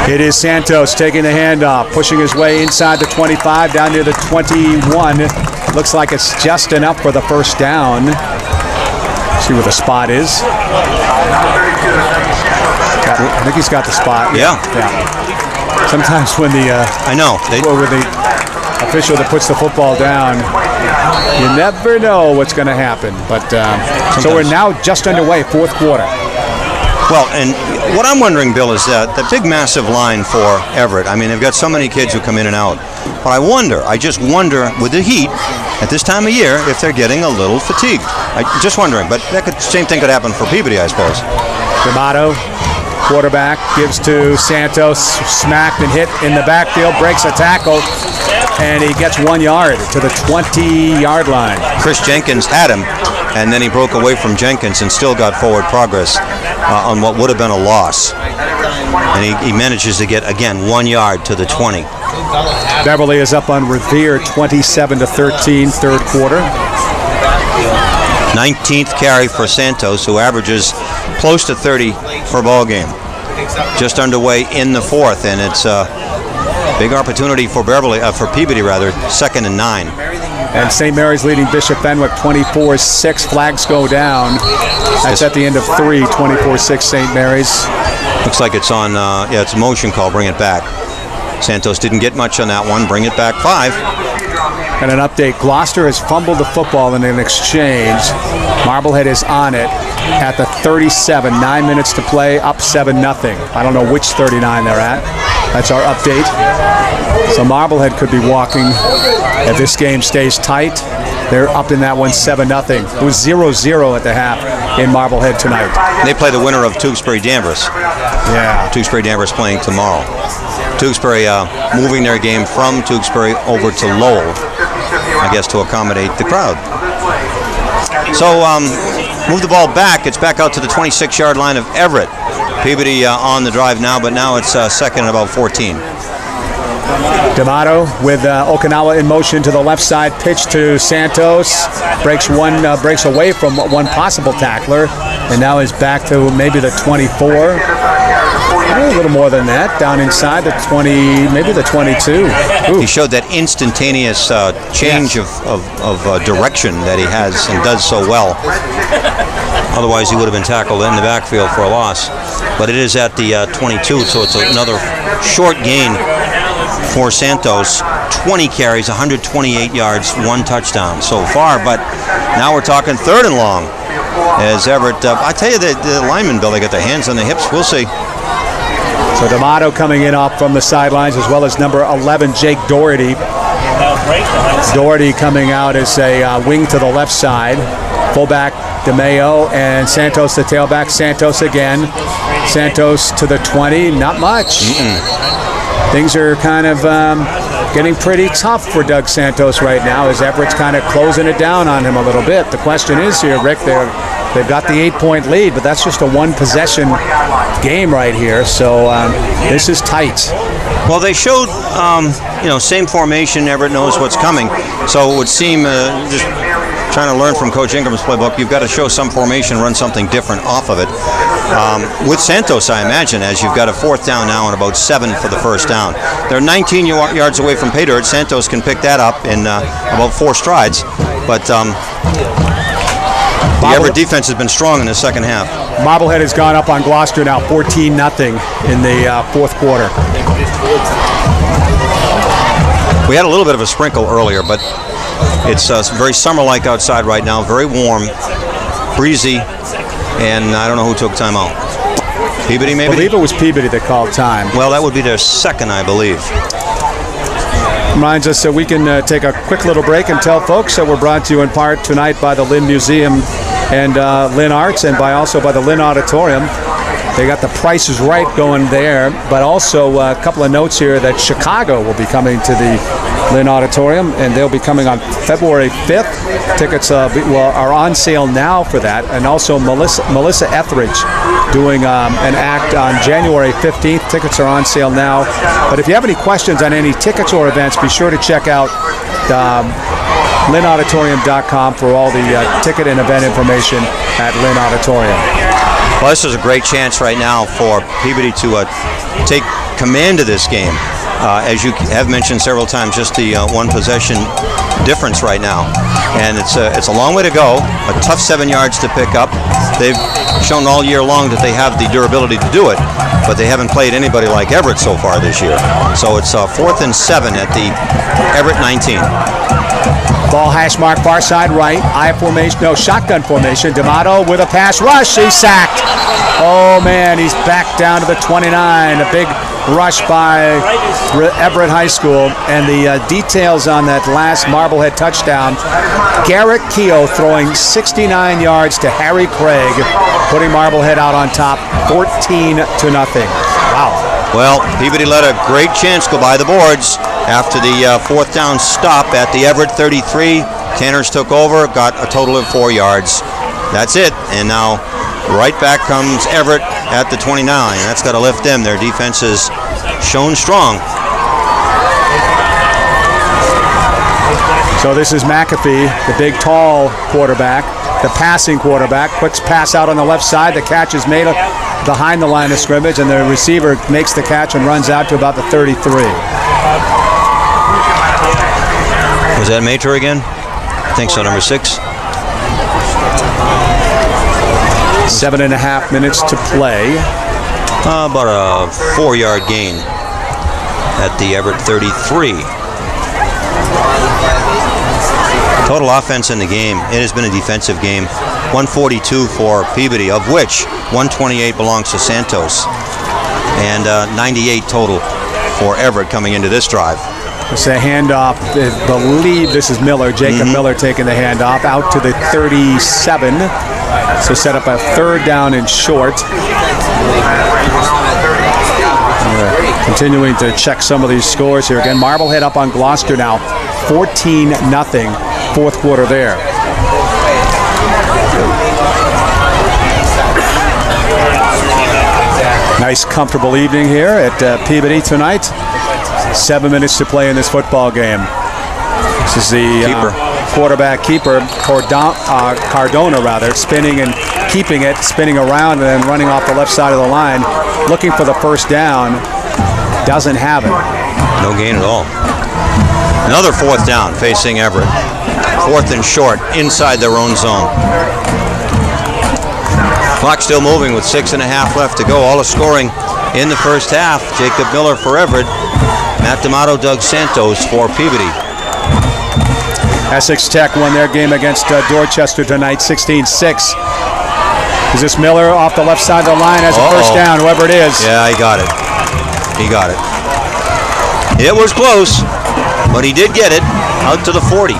It is Santos taking the handoff, pushing his way inside the 25, down near the 21. Looks like it's just enough for the first down. See where the spot is. I think he's got the spot. Yeah. Sometimes when the I know when the official that puts the football down, you never know what's going to happen. But so we're now just underway, fourth quarter. Well, and what I'm wondering, Bill, is that the big, massive line for Everett. I mean, they've got so many kids who come in and out. But I just wonder, with the heat at this time of year, if they're getting a little fatigued. Just wondering. But same thing could happen for Peabody, I suppose. D'Amato, quarterback, gives to Santos, smacked and hit in the backfield, breaks a tackle, and he gets 1 yard to the 20-yard line. Chris Jenkins had him, and then he broke away from Jenkins and still got forward progress on what would have been a loss. And he manages to get, again, 1 yard to the 20. Beverly is up on Revere, 27-13, third quarter. 19th carry for Santos, who averages close to 30 per ball game. Just underway in the fourth, and it's a big opportunity for Peabody, second and 9. And St. Mary's leading Bishop Fenwick 24-6. Flags go down. That's at the end of 3, 24-6 St. Mary's. Looks like it's on, it's a motion call, bring it back. Santos didn't get much on that one, bring it back 5. And an update, Gloucester has fumbled the football in an exchange. Marblehead is on it at the 37, 9 minutes to play, up 7-0. I don't know which 39 they're at. That's our update. So Marblehead could be walking if this game stays tight. They're up in that one 7-0. It was 0-0 at the half in Marblehead tonight. They play the winner of Tewksbury-Danvers. Yeah. Tewksbury-Danvers playing tomorrow. Tewksbury moving their game from Tewksbury over to Lowell, I guess, to accommodate the crowd. So move the ball back. It's back out to the 26-yard line of Everett. Peabody on the drive now, but now it's second and about 14. D'Amato with Okinawa in motion to the left side. Pitch to Santos. Breaks away from one possible tackler, and now is back to maybe the 24. A little more than that, down inside the 20, maybe the 22. Ooh. He showed that instantaneous change of direction that he has and does so well. Otherwise, he would have been tackled in the backfield for a loss. But it is at the 22, so it's another short gain for Santos. 20 carries, 128 yards, 1 touchdown so far. But now we're talking third and long. As Everett, I tell you, the linemen, Bill, they got their hands on the hips. We'll see. So D'Amato coming in off from the sidelines, as well as number 11, Jake Doherty. Doherty coming out as a wing to the left side. Fullback DeMayo and Santos, the tailback. Santos again. Santos to the 20. Not much. Things are kind of getting pretty tough for Doug Santos right now as Everett's kind of closing it down on him a little bit. The question is here, Rick, they've got the 8-point lead, but that's just a one-possession game right here, so this is tight. Well, they showed, same formation. Everett knows what's coming, so it would seem just trying to learn from Coach Ingram's playbook, you've got to show some formation, run something different off of it. With Santos, I imagine, as you've got a 4th down now and about 7 for the first down. They're 19 yards away from pay dirt. Santos can pick that up in about 4 strides, but the Everett defense has been strong in the second half. Marblehead has gone up on Gloucester now 14-0 in the 4th quarter. We had a little bit of a sprinkle earlier, but it's very summer-like outside right now, very warm, breezy, and I don't know who took timeout. Peabody, maybe? I believe it was Peabody that called time. Well, that would be their second, I believe. Reminds us that we can take a quick little break and tell folks that we're brought to you in part tonight by the Lynn Museum and Lynn Arts, and also by the Lynn Auditorium. They got the Price is Right going there, but also a couple of notes here that Chicago will be coming to the Lynn Auditorium, and they'll be coming on February 5th. Tickets are on sale now for that, and also Melissa Etheridge doing an act on January 15th. Tickets are on sale now, but if you have any questions on any tickets or events, be sure to check out LynnAuditorium.com for all the ticket and event information at Lynn Auditorium. Well, this is a great chance right now for Peabody to take command of this game. As you have mentioned several times, just the one possession difference right now. And it's a long way to go, a tough 7 yards to pick up. They've shown all year long that they have the durability to do it, but they haven't played anybody like Everett so far this year. So it's 4th and 7 at the Everett 19. Ball hash mark far side right, shotgun formation. D'Amato with a pass rush, he's sacked. Oh man, he's back down to the 29. A big rush by Everett High School, and the details on that last Marblehead touchdown. Garrett Keogh throwing 69 yards to Harry Craig, putting Marblehead out on top 14-0. Wow. Well, Peabody let a great chance go by the boards after the 4th down stop at the Everett 33. Tanners took over, got a total of 4 yards. That's it, and now right back comes Everett at the 29. That's got to lift them. Their defense has shown strong. So this is McAfee, the big, tall quarterback, the passing quarterback. Quick pass out on the left side. The catch is made behind the line of scrimmage, and the receiver makes the catch and runs out to about the 33. Was that Mater again? I think so, number 6. 7.5 minutes to play. About a 4-yard gain at the Everett 33. Total offense in the game. It has been a defensive game. 142 for Peabody, of which 128 belongs to Santos, and 98 total for Everett coming into this drive. It's a handoff. I believe this is Miller, Jacob Miller taking the handoff out to the 37. So set up a 3rd down and short. Continuing to check some of these scores here. Again, Marblehead up on Gloucester now, 14-0, 4th quarter there. Nice, comfortable evening here at Peabody tonight. 7 minutes to play in this football game. This is the quarterback keeper, Cardona rather, spinning and keeping it, spinning around and then running off the left side of the line, looking for the 1st down. Doesn't have it. No gain at all. Another 4th down facing Everett. 4th and short inside their own zone. Clock still moving with 6.5 left to go. All the scoring in the first half. Jacob Miller for Everett. Matt D'Amato, Doug Santos for Peabody. Essex Tech won their game against Dorchester tonight, 16-6. Is this Miller off the left side of the line as a 1st down, whoever it is? Yeah, he got it. He got it. It was close, but he did get it out to the 40.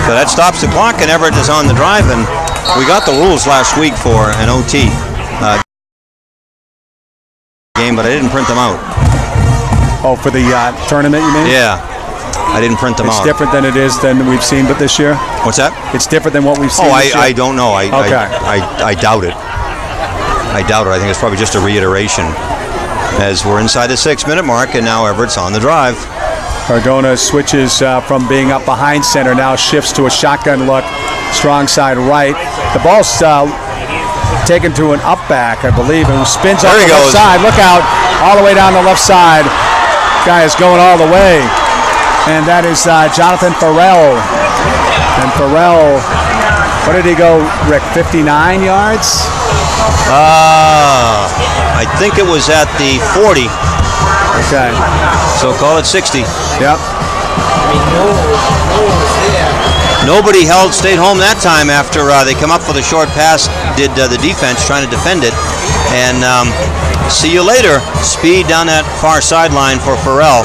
So that stops the clock, and Everett is on the drive. And we got the rules last week for an OT game, but I didn't print them out. Oh, for the tournament, you mean? Yeah, I didn't print them out. It's different than it is than we've seen this year? What's that? It's different than what we've seen this year? I don't know. I doubt it. I doubt it. I think it's probably just a reiteration. As we're inside the 6-minute mark, and now Everett's on the drive. Cardona switches from being up behind center, now shifts to a shotgun look, strong side right. The ball's taken to an up back, I believe, and spins off the left side. Look out, all the way down the left side. Guy is going all the way. And that is Jonathan Farrell. And Farrell, what did he go, Rick, 59 yards? I think it was at the 40. Okay. So call it 60. Yep. Nobody stayed home that time after they come up for the short pass, did the defense trying to defend it. And see you later. Speed down that far sideline for Farrell.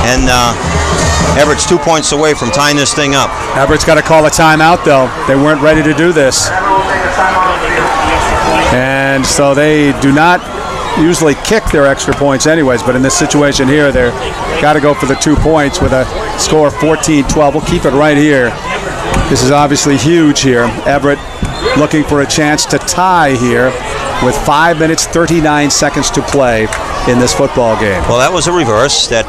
And Everett's 2 points away from tying this thing up. Everett's got to call a timeout, though. They weren't ready to do this. And so they do not usually kick their extra points anyways, but in this situation here, they've got to go for the 2 points with a score of 14-12. We'll keep it right here. This is obviously huge here. Everett looking for a chance to tie here with 5 minutes, 39 seconds to play in this football game. Well, that was a reverse that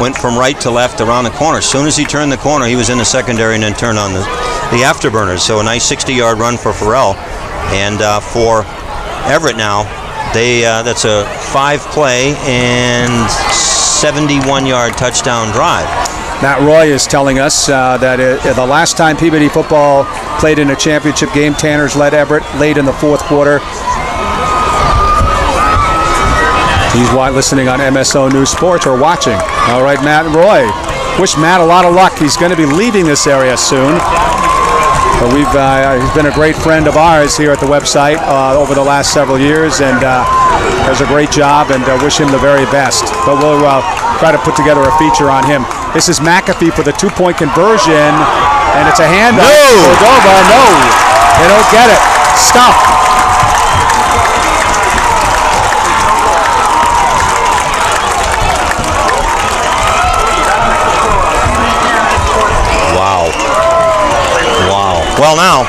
went from right to left around the corner. As soon as he turned the corner, he was in the secondary and then turned on the afterburners. So a nice 60-yard run for Farrell. And for Everett now, that's a 5-play and 71-yard touchdown drive. Matt Roy is telling us that the last time Peabody football played in a championship game, Tanners led Everett late in the fourth quarter. He's listening on MSO News Sports or watching. All right, Matt Roy. Wish Matt a lot of luck. He's going to be leaving this area soon. But he's been a great friend of ours here at the website over the last several years, and does a great job, and wish him the very best. But we'll try to put together a feature on him. This is McAfee for the 2-point conversion, and it's a handoff. No! Cordova, no. They don't get it. Stop. Well, now,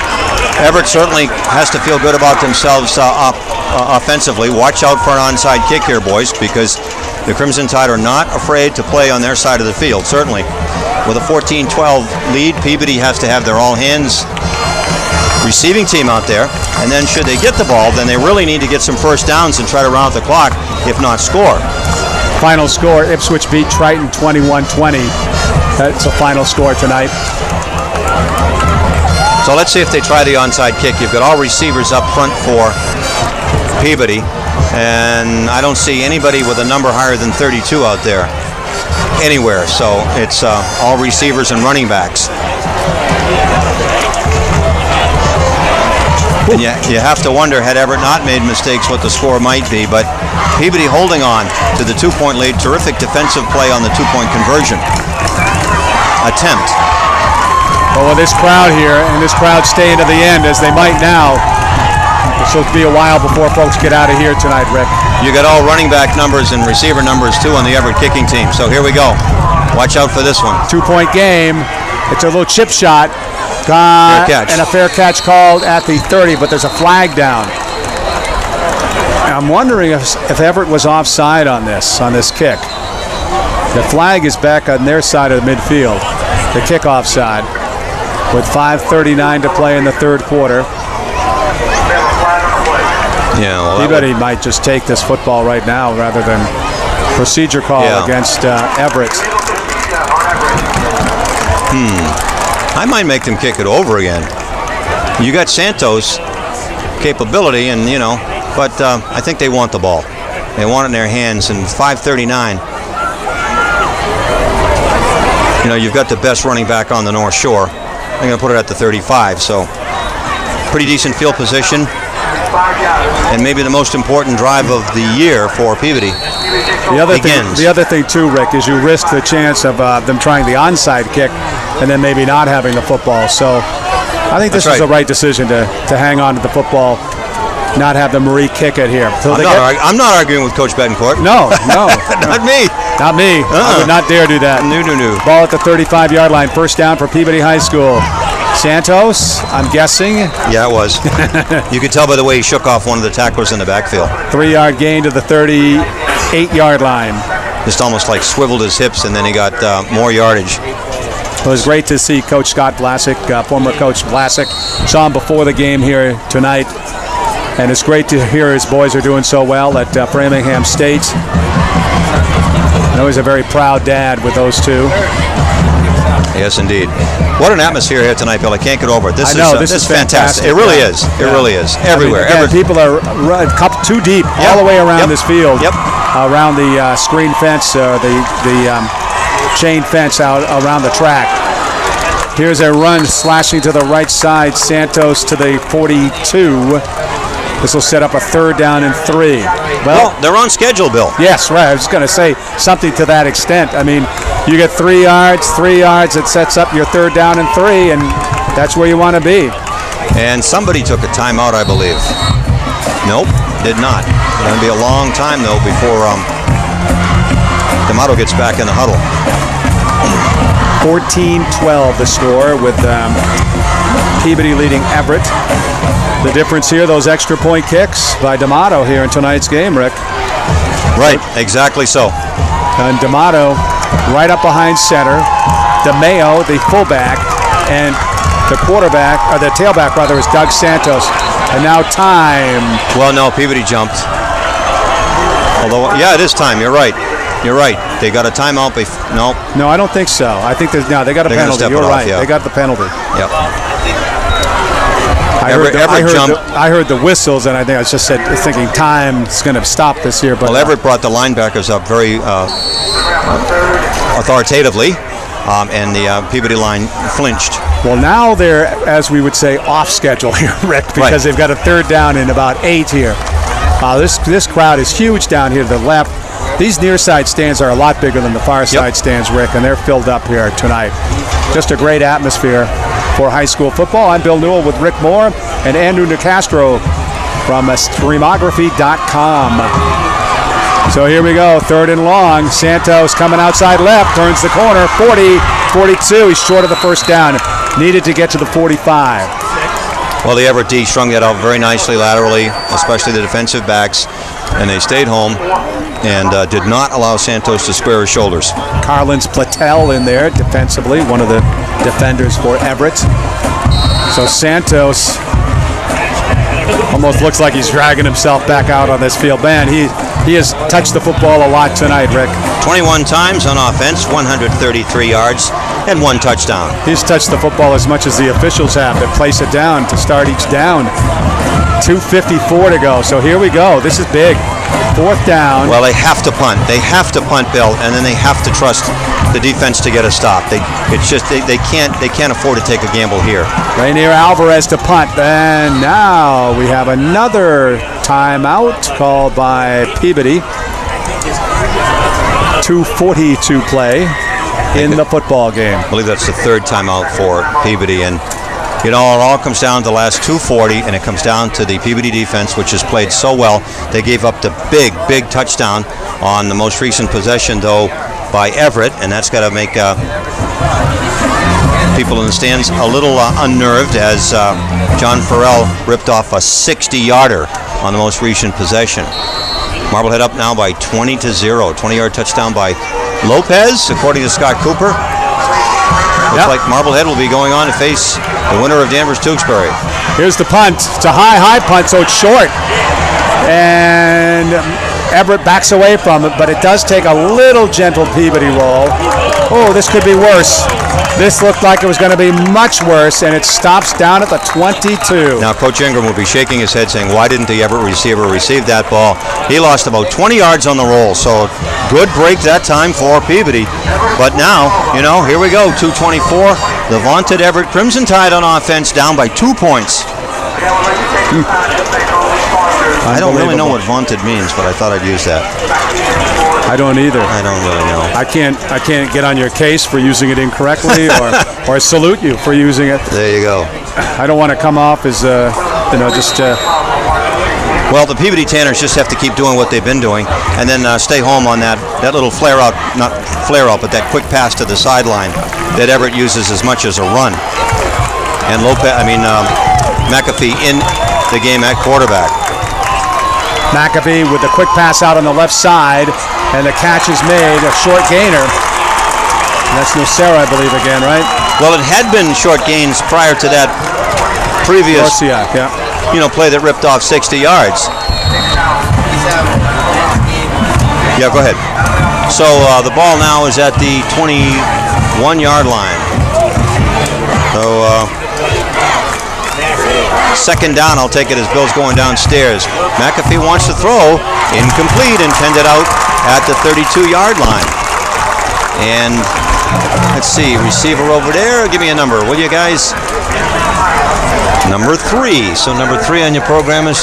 Everett certainly has to feel good about themselves offensively. Watch out for an onside kick here, boys, because the Crimson Tide are not afraid to play on their side of the field, certainly. With a 14-12 lead, Peabody has to have their all-hands receiving team out there, and then should they get the ball, then they really need to get some first downs and try to round the clock, if not score. Final score, Ipswich beat Triton 21-20. That's the final score tonight. So let's see if they try the onside kick. You've got all receivers up front for Peabody, and I don't see anybody with a number higher than 32 out there anywhere. So it's all receivers and running backs. And you have to wonder, had Everett not made mistakes, what the score might be. But Peabody holding on to the 2-point lead. Terrific defensive play on the 2-point conversion attempt. Well, with this crowd here, and this crowd staying to the end, as they might now, it'll be a while before folks get out of here tonight, Rick. You got all running back numbers and receiver numbers, too, on the Everett kicking team. So here we go. Watch out for this one. 2-point game. It's a little chip shot. Fair catch. And a fair catch called at the 30, but there's a flag down. I'm wondering if Everett was offside on this kick. The flag is back on their side of the midfield, the kickoff side, with 5:39 to play in the third quarter. Yeah, well, Peabody might just take this football right now rather than procedure call against Everett. I might make them kick it over again. You got Santos' capability, and but I think they want the ball. They want it in their hands, and 5:39. You've got the best running back on the North Shore. I'm going to put it at the 35, so pretty decent field position, and maybe the most important drive of the year for Peabody. The other thing too, Rick, is you risk the chance of them trying the onside kick and then maybe not having the football. So I think this was the right decision to hang on to the football, not have the Marie kick it here. So I'm not arguing with Coach Betancourt. No. Not me. Not me. I would not dare do that. No. Ball at the 35-yard line. First down for Peabody High School. Santos, I'm guessing. Yeah, it was. You could tell by the way he shook off one of the tacklers in the backfield. 3-yard gain to the 38-yard line. Just almost like swiveled his hips, and then he got more yardage. It was great to see Coach Scott Vlasic, former Coach Vlasic. Saw him before the game here tonight. And it's great to hear his boys are doing so well at Framingham State. I know he's a very proud dad with those two. Yes, indeed. What an atmosphere here tonight, Bill. I can't get over it. This is fantastic. It really is. It really is. Everywhere. People are cupped too deep all the way around this field. Around the screen fence, the chain fence out around the track. Here's a run slashing to the right side. Santos to the 42. This will set up a 3rd down and 3. Well, they're on schedule, Bill. Yes, right. I was going to say something to that extent. I mean, you get 3 yards, it sets up your 3rd down and 3, and that's where you want to be. And somebody took a timeout, I believe. Nope, did not. It's going to be a long time, though, before D'Amato gets back in the huddle. 14-12 the score with Peabody leading Everett. The difference here, those extra point kicks by D'Amato here in tonight's game, Rick. Right, exactly so. And D'Amato right up behind center. DeMayo, the fullback, and the quarterback, or the tailback rather, is Doug Santos. And now time. Well, no, Peabody jumped. Although, yeah, it is time. You're right. They got a timeout. No, I don't think so. I think they got a penalty. You're right. Yeah. They got the penalty. Yep. I heard the whistles, and I think I was just thinking time's going to stop this here. But Everett brought the linebackers up very authoritatively, and the Peabody line flinched. Well, now they're, as we would say, off schedule here, Rick, because they've got a 3rd down and about 8 here. This crowd is huge down here to the left. These near side stands are a lot bigger than the far side stands, Rick, and they're filled up here tonight. Just a great atmosphere for high school football. I'm Bill Newell with Rick Moore and Andrew Nicastro from Streamography.com. So here we go, 3rd and long. Santos coming outside left, turns the corner, 40, 42. He's short of the 1st down. Needed to get to the 45. Well, the Everett D strung that out very nicely laterally, especially the defensive backs, and they stayed home and did not allow Santos to square his shoulders. Carlins Platel in there defensively, one of the defenders for Everett. So Santos almost looks like he's dragging himself back out on this field. Man, he has touched the football a lot tonight, Rick. 21 times on offense, 133 yards, and 1 touchdown. He's touched the football as much as the officials have to place it down, to start each down. 2:54 to go, so here we go. This is big. 4th down. Well, they have to punt. They have to punt, Bill, and then they have to trust the defense to get a stop. They can't afford to take a gamble here. Rainier Alvarez to punt, and now we have another timeout called by Peabody. 2:40 to play in the football game. I believe that's the 3rd timeout for Peabody, and it all comes down to the last 2:40, and it comes down to the Peabody defense, which has played so well. They gave up the big touchdown on the most recent possession, though, by Everett, and that's got to make people in the stands a little unnerved, as John Farrell ripped off a 60-yarder on the most recent possession. Marblehead up now by 20-0. 20-yard touchdown by Lopez, according to Scott Cooper. Looks like Marblehead will be going on to face the winner of Danvers-Tewksbury. Here's the punt. It's a high punt, so it's short. And Everett backs away from it, but it does take a little gentle Peabody roll. Oh, this could be worse. This looked like it was going to be much worse, and it stops down at the 22. Now, Coach Ingram will be shaking his head saying, why didn't the Everett receiver receive that ball? He lost about 20 yards on the roll, so good break that time for Peabody. But now, here we go, 2:24. The vaunted Everett Crimson Tide on offense down by 2 points. I don't really know what vaunted means, but I thought I'd use that. I don't either. I don't really know. I can't get on your case for using it incorrectly, or salute you for using it. There you go. I don't want to come off as just. Well, the Peabody Tanners just have to keep doing what they've been doing, and then stay home on that little flare out, not flare out, but that quick pass to the sideline that Everett uses as much as a run. And McAfee in the game at quarterback. McAfee with the quick pass out on the left side, and the catch is made, a short gainer. And that's Nocera, I believe, again, right? Well, it had been short gains prior to that previous Orsiak, yeah. Play that ripped off 60 yards. Yeah, go ahead. So the ball now is at the 21-yard line. So second down, I'll take it as Bill's going downstairs. McAfee wants to throw, incomplete, intended out at the 32-yard line. And let's see, receiver over there. Give me a number, will you guys? Number 3. So number 3 on your program is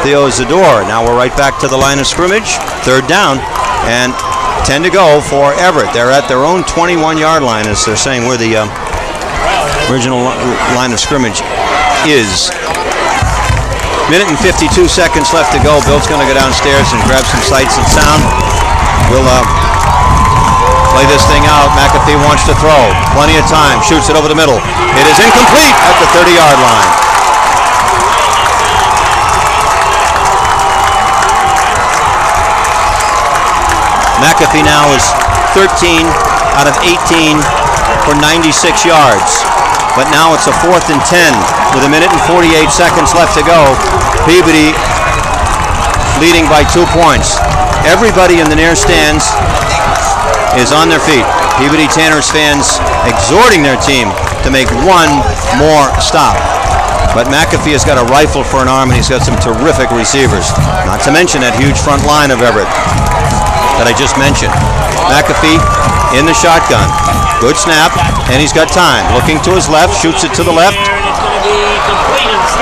Theo Zador. Now we're right back to the line of scrimmage. Third down, and 10 to go for Everett. They're at their own 21-yard line, as they're saying where the original line of scrimmage is. Minute and 52 seconds left to go. Bill's going to go downstairs and grab some sights and sound. We'll play this thing out. McAfee wants to throw. Plenty of time. Shoots it over the middle. It is incomplete at the 30-yard line. McAfee now is 13 out of 18 for 96 yards. But now it's a 4th and 10 with a minute and 48 seconds left to go. Peabody leading by 2 points. Everybody in the near stands is on their feet. Peabody Tanners fans exhorting their team to make one more stop. But McAfee has got a rifle for an arm, and he's got some terrific receivers. Not to mention that huge front line of Everett that I just mentioned. McAfee in the shotgun. Good snap, and he's got time. Looking to his left, shoots it to the left.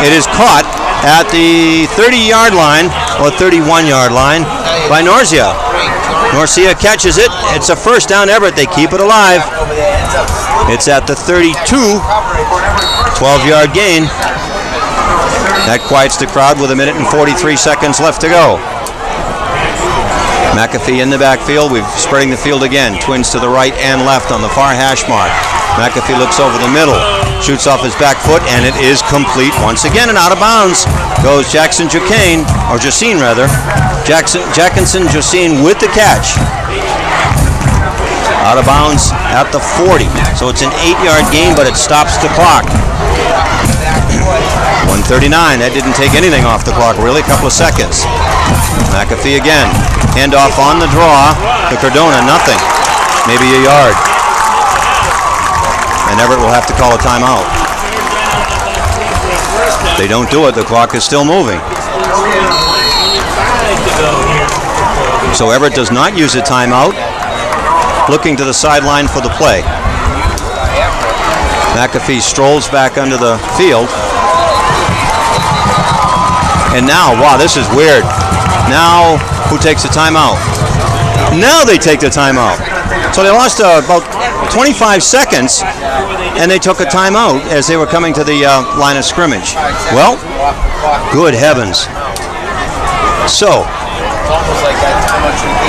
It is caught at the 30-yard line, or 31-yard line, by Norcia. Norcia catches it. It's a first down, Everett. They keep it alive. It's at the 32. 12-yard gain. That quiets the crowd with a minute and 43 seconds left to go. McAfee in the backfield. We're spreading the field again. Twins to the right and left on the far hash mark. McAfee looks over the middle. Shoots off his back foot, and it is complete once again and out of bounds. Goes Jackinson rather. Jackinson Josine with the catch. Out of bounds at the 40. So it's an 8-yard gain, but it stops the clock. 1:39. That didn't take anything off the clock, really. A couple of seconds. McAfee again. Handoff on the draw to Cardona. Nothing. Maybe a yard. And Everett will have to call a timeout. They don't do it. The clock is still moving. So Everett does not use a timeout. Looking to the sideline for the play. McAfee strolls back under the field. And now, wow, this is weird. Now, who takes the timeout? Now they take the timeout. So they lost about 25 seconds, and they took a timeout as they were coming to the line of scrimmage. Well, good heavens. So,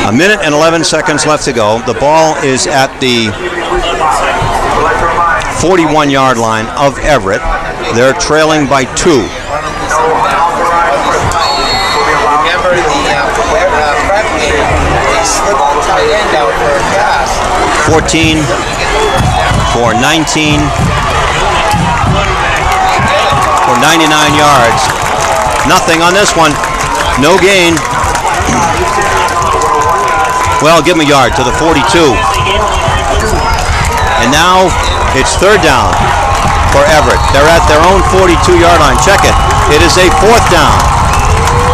a minute and 11 seconds left to go. The ball is at the 41-yard line of Everett. They're trailing by 2. Remember the prep game, they slid the tight end out for a pass. 14 for 19 for 99 yards. Nothing on this one. No gain. Well, give him a yard to the 42. And now it's third down for Everett. They're at their own 42-yard line. Check it. It is a fourth down.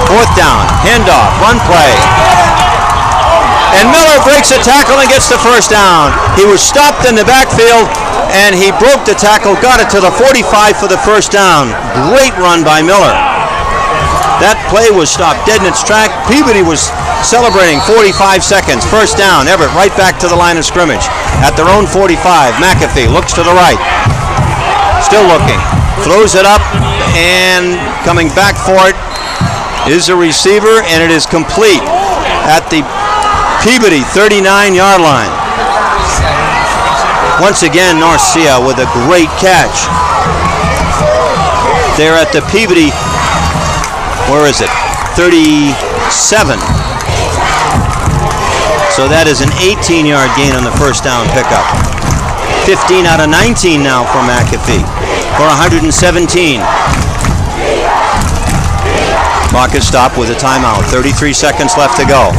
Fourth down. Handoff. Run play. And Miller breaks a tackle and gets the first down. He was stopped in the backfield, and he broke the tackle, got it to the 45 for the first down. Great run by Miller. That play was stopped dead in its track. Peabody was celebrating 45 seconds. First down. Everett right back to the line of scrimmage. At their own 45, McAfee looks to the right. Still looking. Throws it up, and coming back for it is a receiver, and it is complete at the Peabody 39-yard line. Once again, Norcia with a great catch. They're at the Peabody, where is it? 37. So that is an 18-yard gain on the first down pickup. 15 out of 19 now for McAfee for 117. Clock is stopped with a timeout. 33 seconds left to go.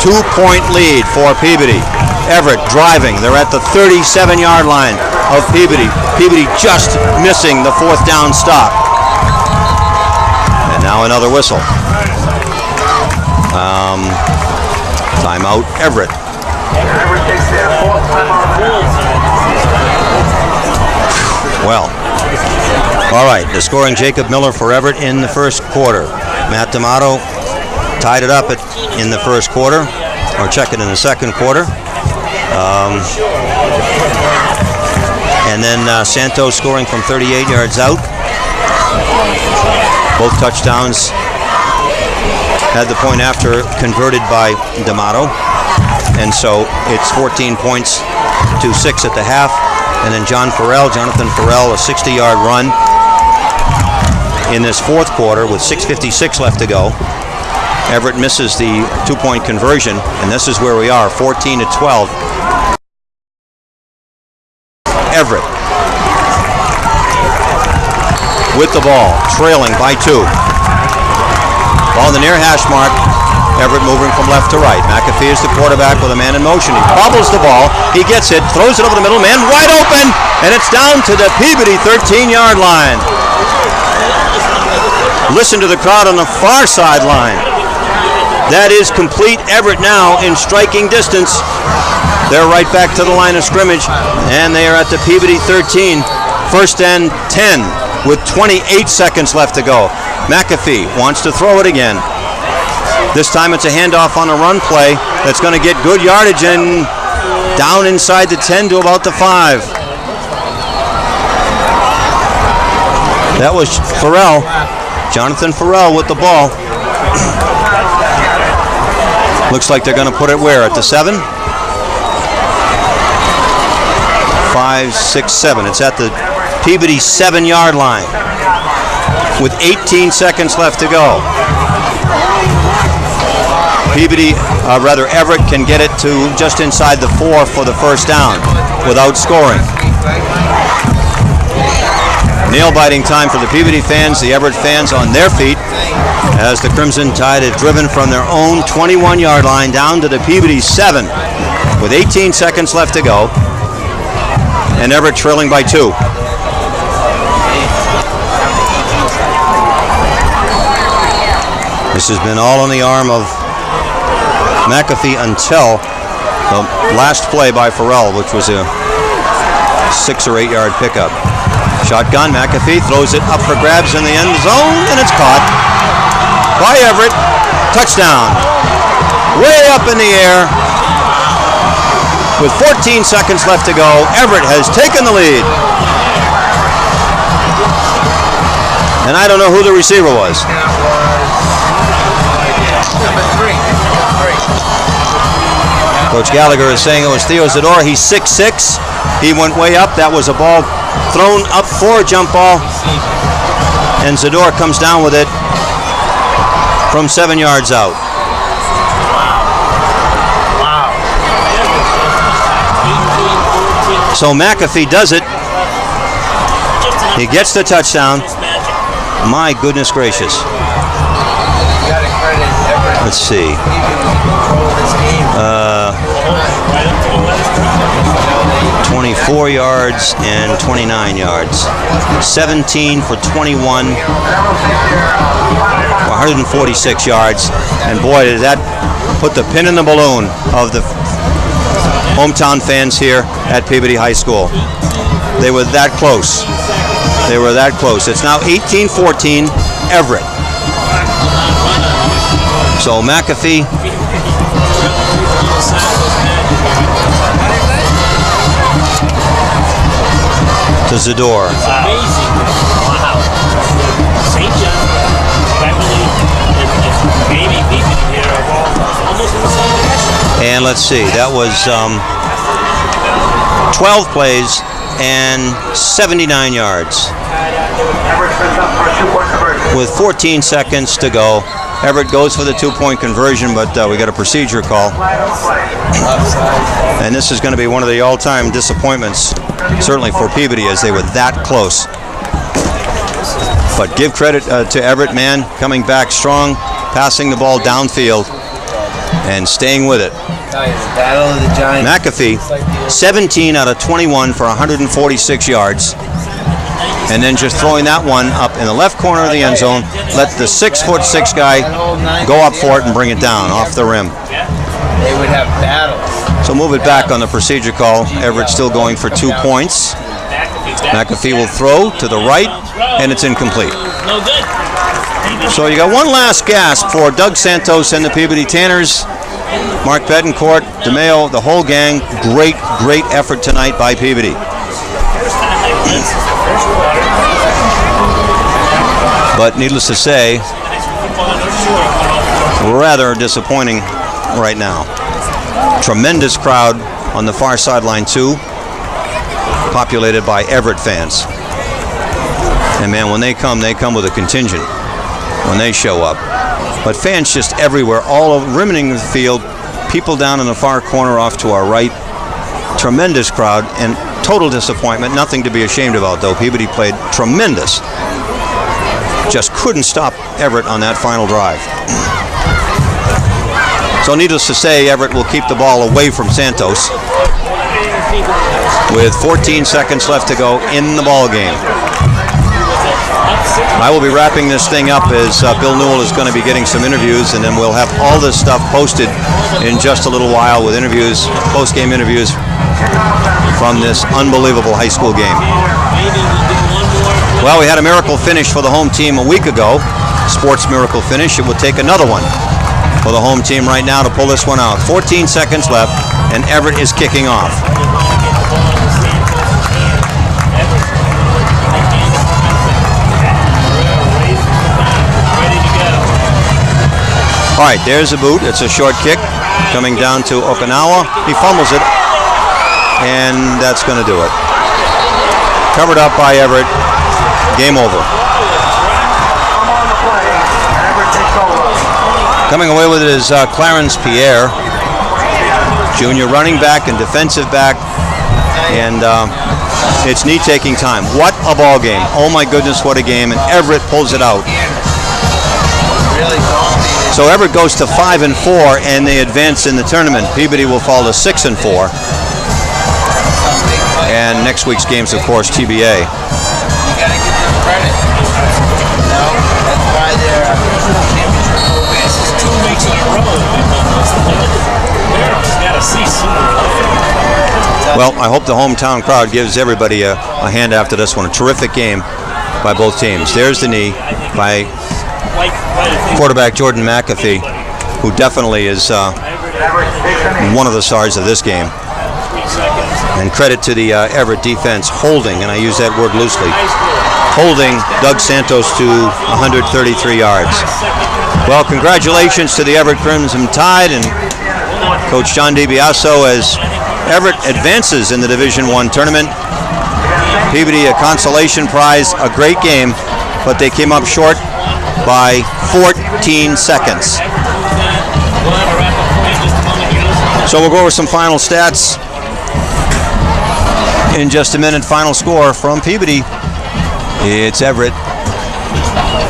2-point lead for Peabody. Everett driving. They're at the 37-yard line of Peabody. Peabody just missing the fourth down stop. And now another whistle. Timeout, Everett. Well, all right, the scoring Jacob Miller for Everett in the first quarter. Matt D'Amato tied it up in the first quarter, or check it in the second quarter. And then Santos scoring from 38 yards out. Both touchdowns had the point after converted by D'Amato. And so it's 14 points to 6 at the half. And then Jonathan Farrell, a 60-yard run in this fourth quarter with 6:56 left to go. Everett misses the 2-point conversion, and this is where we are, 14-12. Everett with the ball, trailing by 2. Ball in the near hash mark. Everett moving from left to right. McAfee is the quarterback with a man in motion. He bobbles the ball. He gets it, throws it over the middle. Man wide open, and it's down to the Peabody 13-yard line. Listen to the crowd on the far sideline. That is complete. Everett now in striking distance. They're right back to the line of scrimmage, and they are at the Peabody 13. First and 10 with 28 seconds left to go. McAfee wants to throw it again. This time it's a handoff on a run play that's going to get good yardage and down inside the 10 to about the 5. That was Farrell, Jonathan Farrell with the ball. Looks like they're going to put it where? At the 7? 5, 6, 7. It's at the Peabody 7-yard line with 18 seconds left to go. Everett can get it to just inside the 4 for the first down without scoring. Nail-biting time for the Peabody fans, the Everett fans on their feet, as the Crimson Tide have driven from their own 21-yard line down to the Peabody 7 with 18 seconds left to go, and Everett trailing by 2. This has been all on the arm of McAfee until the last play by Farrell, which was a 6 or 8 yard pickup. Shotgun, McAfee throws it up for grabs in the end zone, and it's caught by Everett. Touchdown. Way up in the air. With 14 seconds left to go, Everett has taken the lead. And I don't know who the receiver was. Number 3. Coach Gallagher is saying it was Theo Zador. He's 6'6". He went way up. That was a ball thrown up for a jump ball. And Zador comes down with it from 7 yards out. Wow. So McAfee does it. He gets the touchdown. My goodness gracious. Let's see. 24 yards and 29 yards. 17 for 21 for 146 yards. And boy, did that put the pin in the balloon of the hometown fans here at Peabody High School. They were that close. They were that close. It's now 18-14 Everett. So McAfee To Zador. Amazing. Wow. St. John, Beverly, and maybe Peabody here are all almost in the same direction. And let's see, that was 12 plays and 79 yards. With 14 seconds to go, Everett goes for the 2-point conversion, but we got a procedure call. And this is going to be one of the all-time disappointments, certainly for Peabody, as they were that close. But give credit to Everett, man, coming back strong, passing the ball downfield, and staying with it. Battle of the Giants. McAfee, 17 out of 21 for 146 yards. And then just throwing that one up in the left corner of the end zone, let the 6'6" guy go up for it and bring it down off the rim. They would have battles. So move it back on the procedure call. Everett still going for 2 points. McAfee will throw to the right, and it's incomplete. No good. So you got one last gasp for Doug Santos and the Peabody Tanners. Mark Betancourt, DeMeo, the whole gang. Great, great effort tonight by Peabody. But needless to say, rather disappointing right now. Tremendous crowd on the far sideline too, populated by Everett fans. And man, when they come with a contingent when they show up. But fans just everywhere, all over, rimming the field, people down in the far corner off to our right. Tremendous crowd and total disappointment. Nothing to be ashamed about, though. Peabody played tremendous. Just couldn't stop Everett on that final drive. So needless to say, Everett will keep the ball away from Santos with 14 seconds left to go in the ball game. I will be wrapping this thing up as Bill Newell is going to be getting some interviews, and then we'll have all this stuff posted in just a little while with interviews, post-game interviews from this unbelievable high school game. Well, we had a miracle finish for the home team a week ago. Sports miracle finish. It will take another one for the home team right now to pull this one out. 14 seconds left, and Everett is kicking off. All right, there's a boot. It's a short kick coming down to Okinawa. He fumbles it, and that's going to do it. Covered up by Everett. Game over. Coming away with it is Clarence Pierre, junior running back and defensive back, and it's knee-taking time. What a ball game. Oh my goodness, what a game, and Everett pulls it out. So Everett goes to 5-4, and they advance in the tournament. Peabody will fall to 6-4. And next week's game's, of course, TBA. You gotta give them credit. No, that's why they're championship. This is 2 weeks in a row. Gotta see sooner. Well, I hope the hometown crowd gives everybody a hand after this one. A terrific game by both teams. There's the knee by quarterback Jordan McAfee, who definitely is one of the stars of this game. And credit to the Everett defense holding, and I use that word loosely, holding Doug Santos to 133 yards. Well, congratulations to the Everett Crimson Tide and Coach John DiBiase as Everett advances in the Division I tournament. Peabody a consolation prize, a great game, but they came up short by 14 seconds. So we'll go over some final stats in just a minute. Final score from Peabody. It's Everett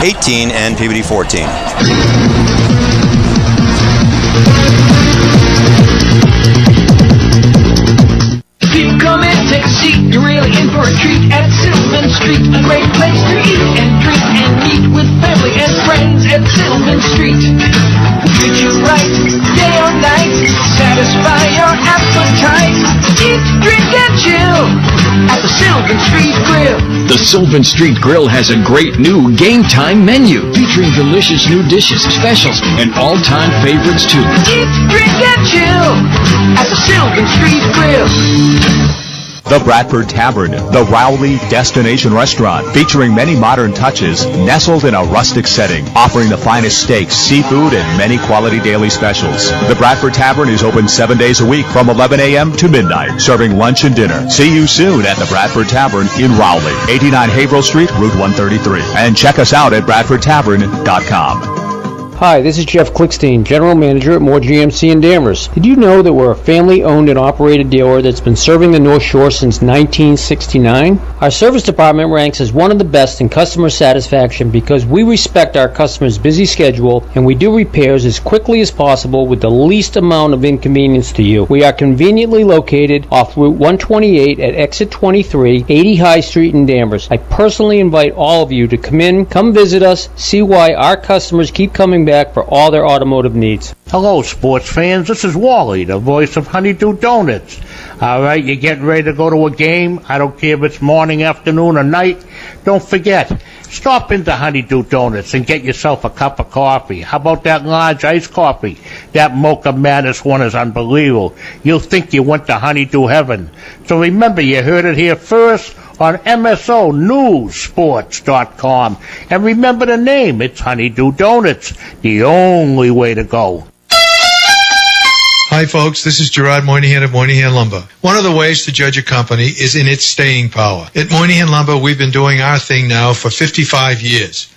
18 and Peabody 14. People come in, take a seat, you're really in for a treat at Sylvan Street. A great place to eat and drink and meet with family and friends at Sylvan Street. Treat you right, day or night, satisfy your appetite. Eat, drink, and chill at the Sylvan Street Grill. The Sylvan Street Grill has a great new game time menu featuring delicious new dishes, specials, and all-time favorites too. Eat, drink, and chill at the Sylvan Street Grill. The Bradford Tavern, the Rowley destination restaurant, featuring many modern touches, nestled in a rustic setting, offering the finest steaks, seafood, and many quality daily specials. The Bradford Tavern is open 7 days a week from 11 a.m. to midnight, serving lunch and dinner. See you soon at the Bradford Tavern in Rowley, 89 Haverhill Street, Route 133. And check us out at BradfordTavern.com. Hi, this is Jeff Klickstein, General Manager at Moore GMC in Danvers. Did you know that we're a family-owned and operated dealer that's been serving the North Shore since 1969? Our service department ranks as one of the best in customer satisfaction because we respect our customers' busy schedule and we do repairs as quickly as possible with the least amount of inconvenience to you. We are conveniently located off Route 128 at Exit 23, 80 High Street in Danvers. I personally invite all of you to come visit us, see why our customers keep coming back for all their automotive needs. Hello, sports fans. This is Wally, the voice of Honeydew Donuts. All right, you're getting ready to go to a game. I don't care if it's morning, afternoon, or night. Don't forget, stop into Honeydew Donuts and get yourself a cup of coffee. How about that large iced coffee? That Mocha Madness one is unbelievable. You'll think you went to Honeydew heaven. So remember, you heard it here first on MSONewsSports.com. And remember the name, it's Honeydew Donuts, the only way to go. Hi, folks. This is Gerard Moynihan of Moynihan Lumber. One of the ways to judge a company is in its staying power. At Moynihan Lumber, we've been doing our thing now for 55 years.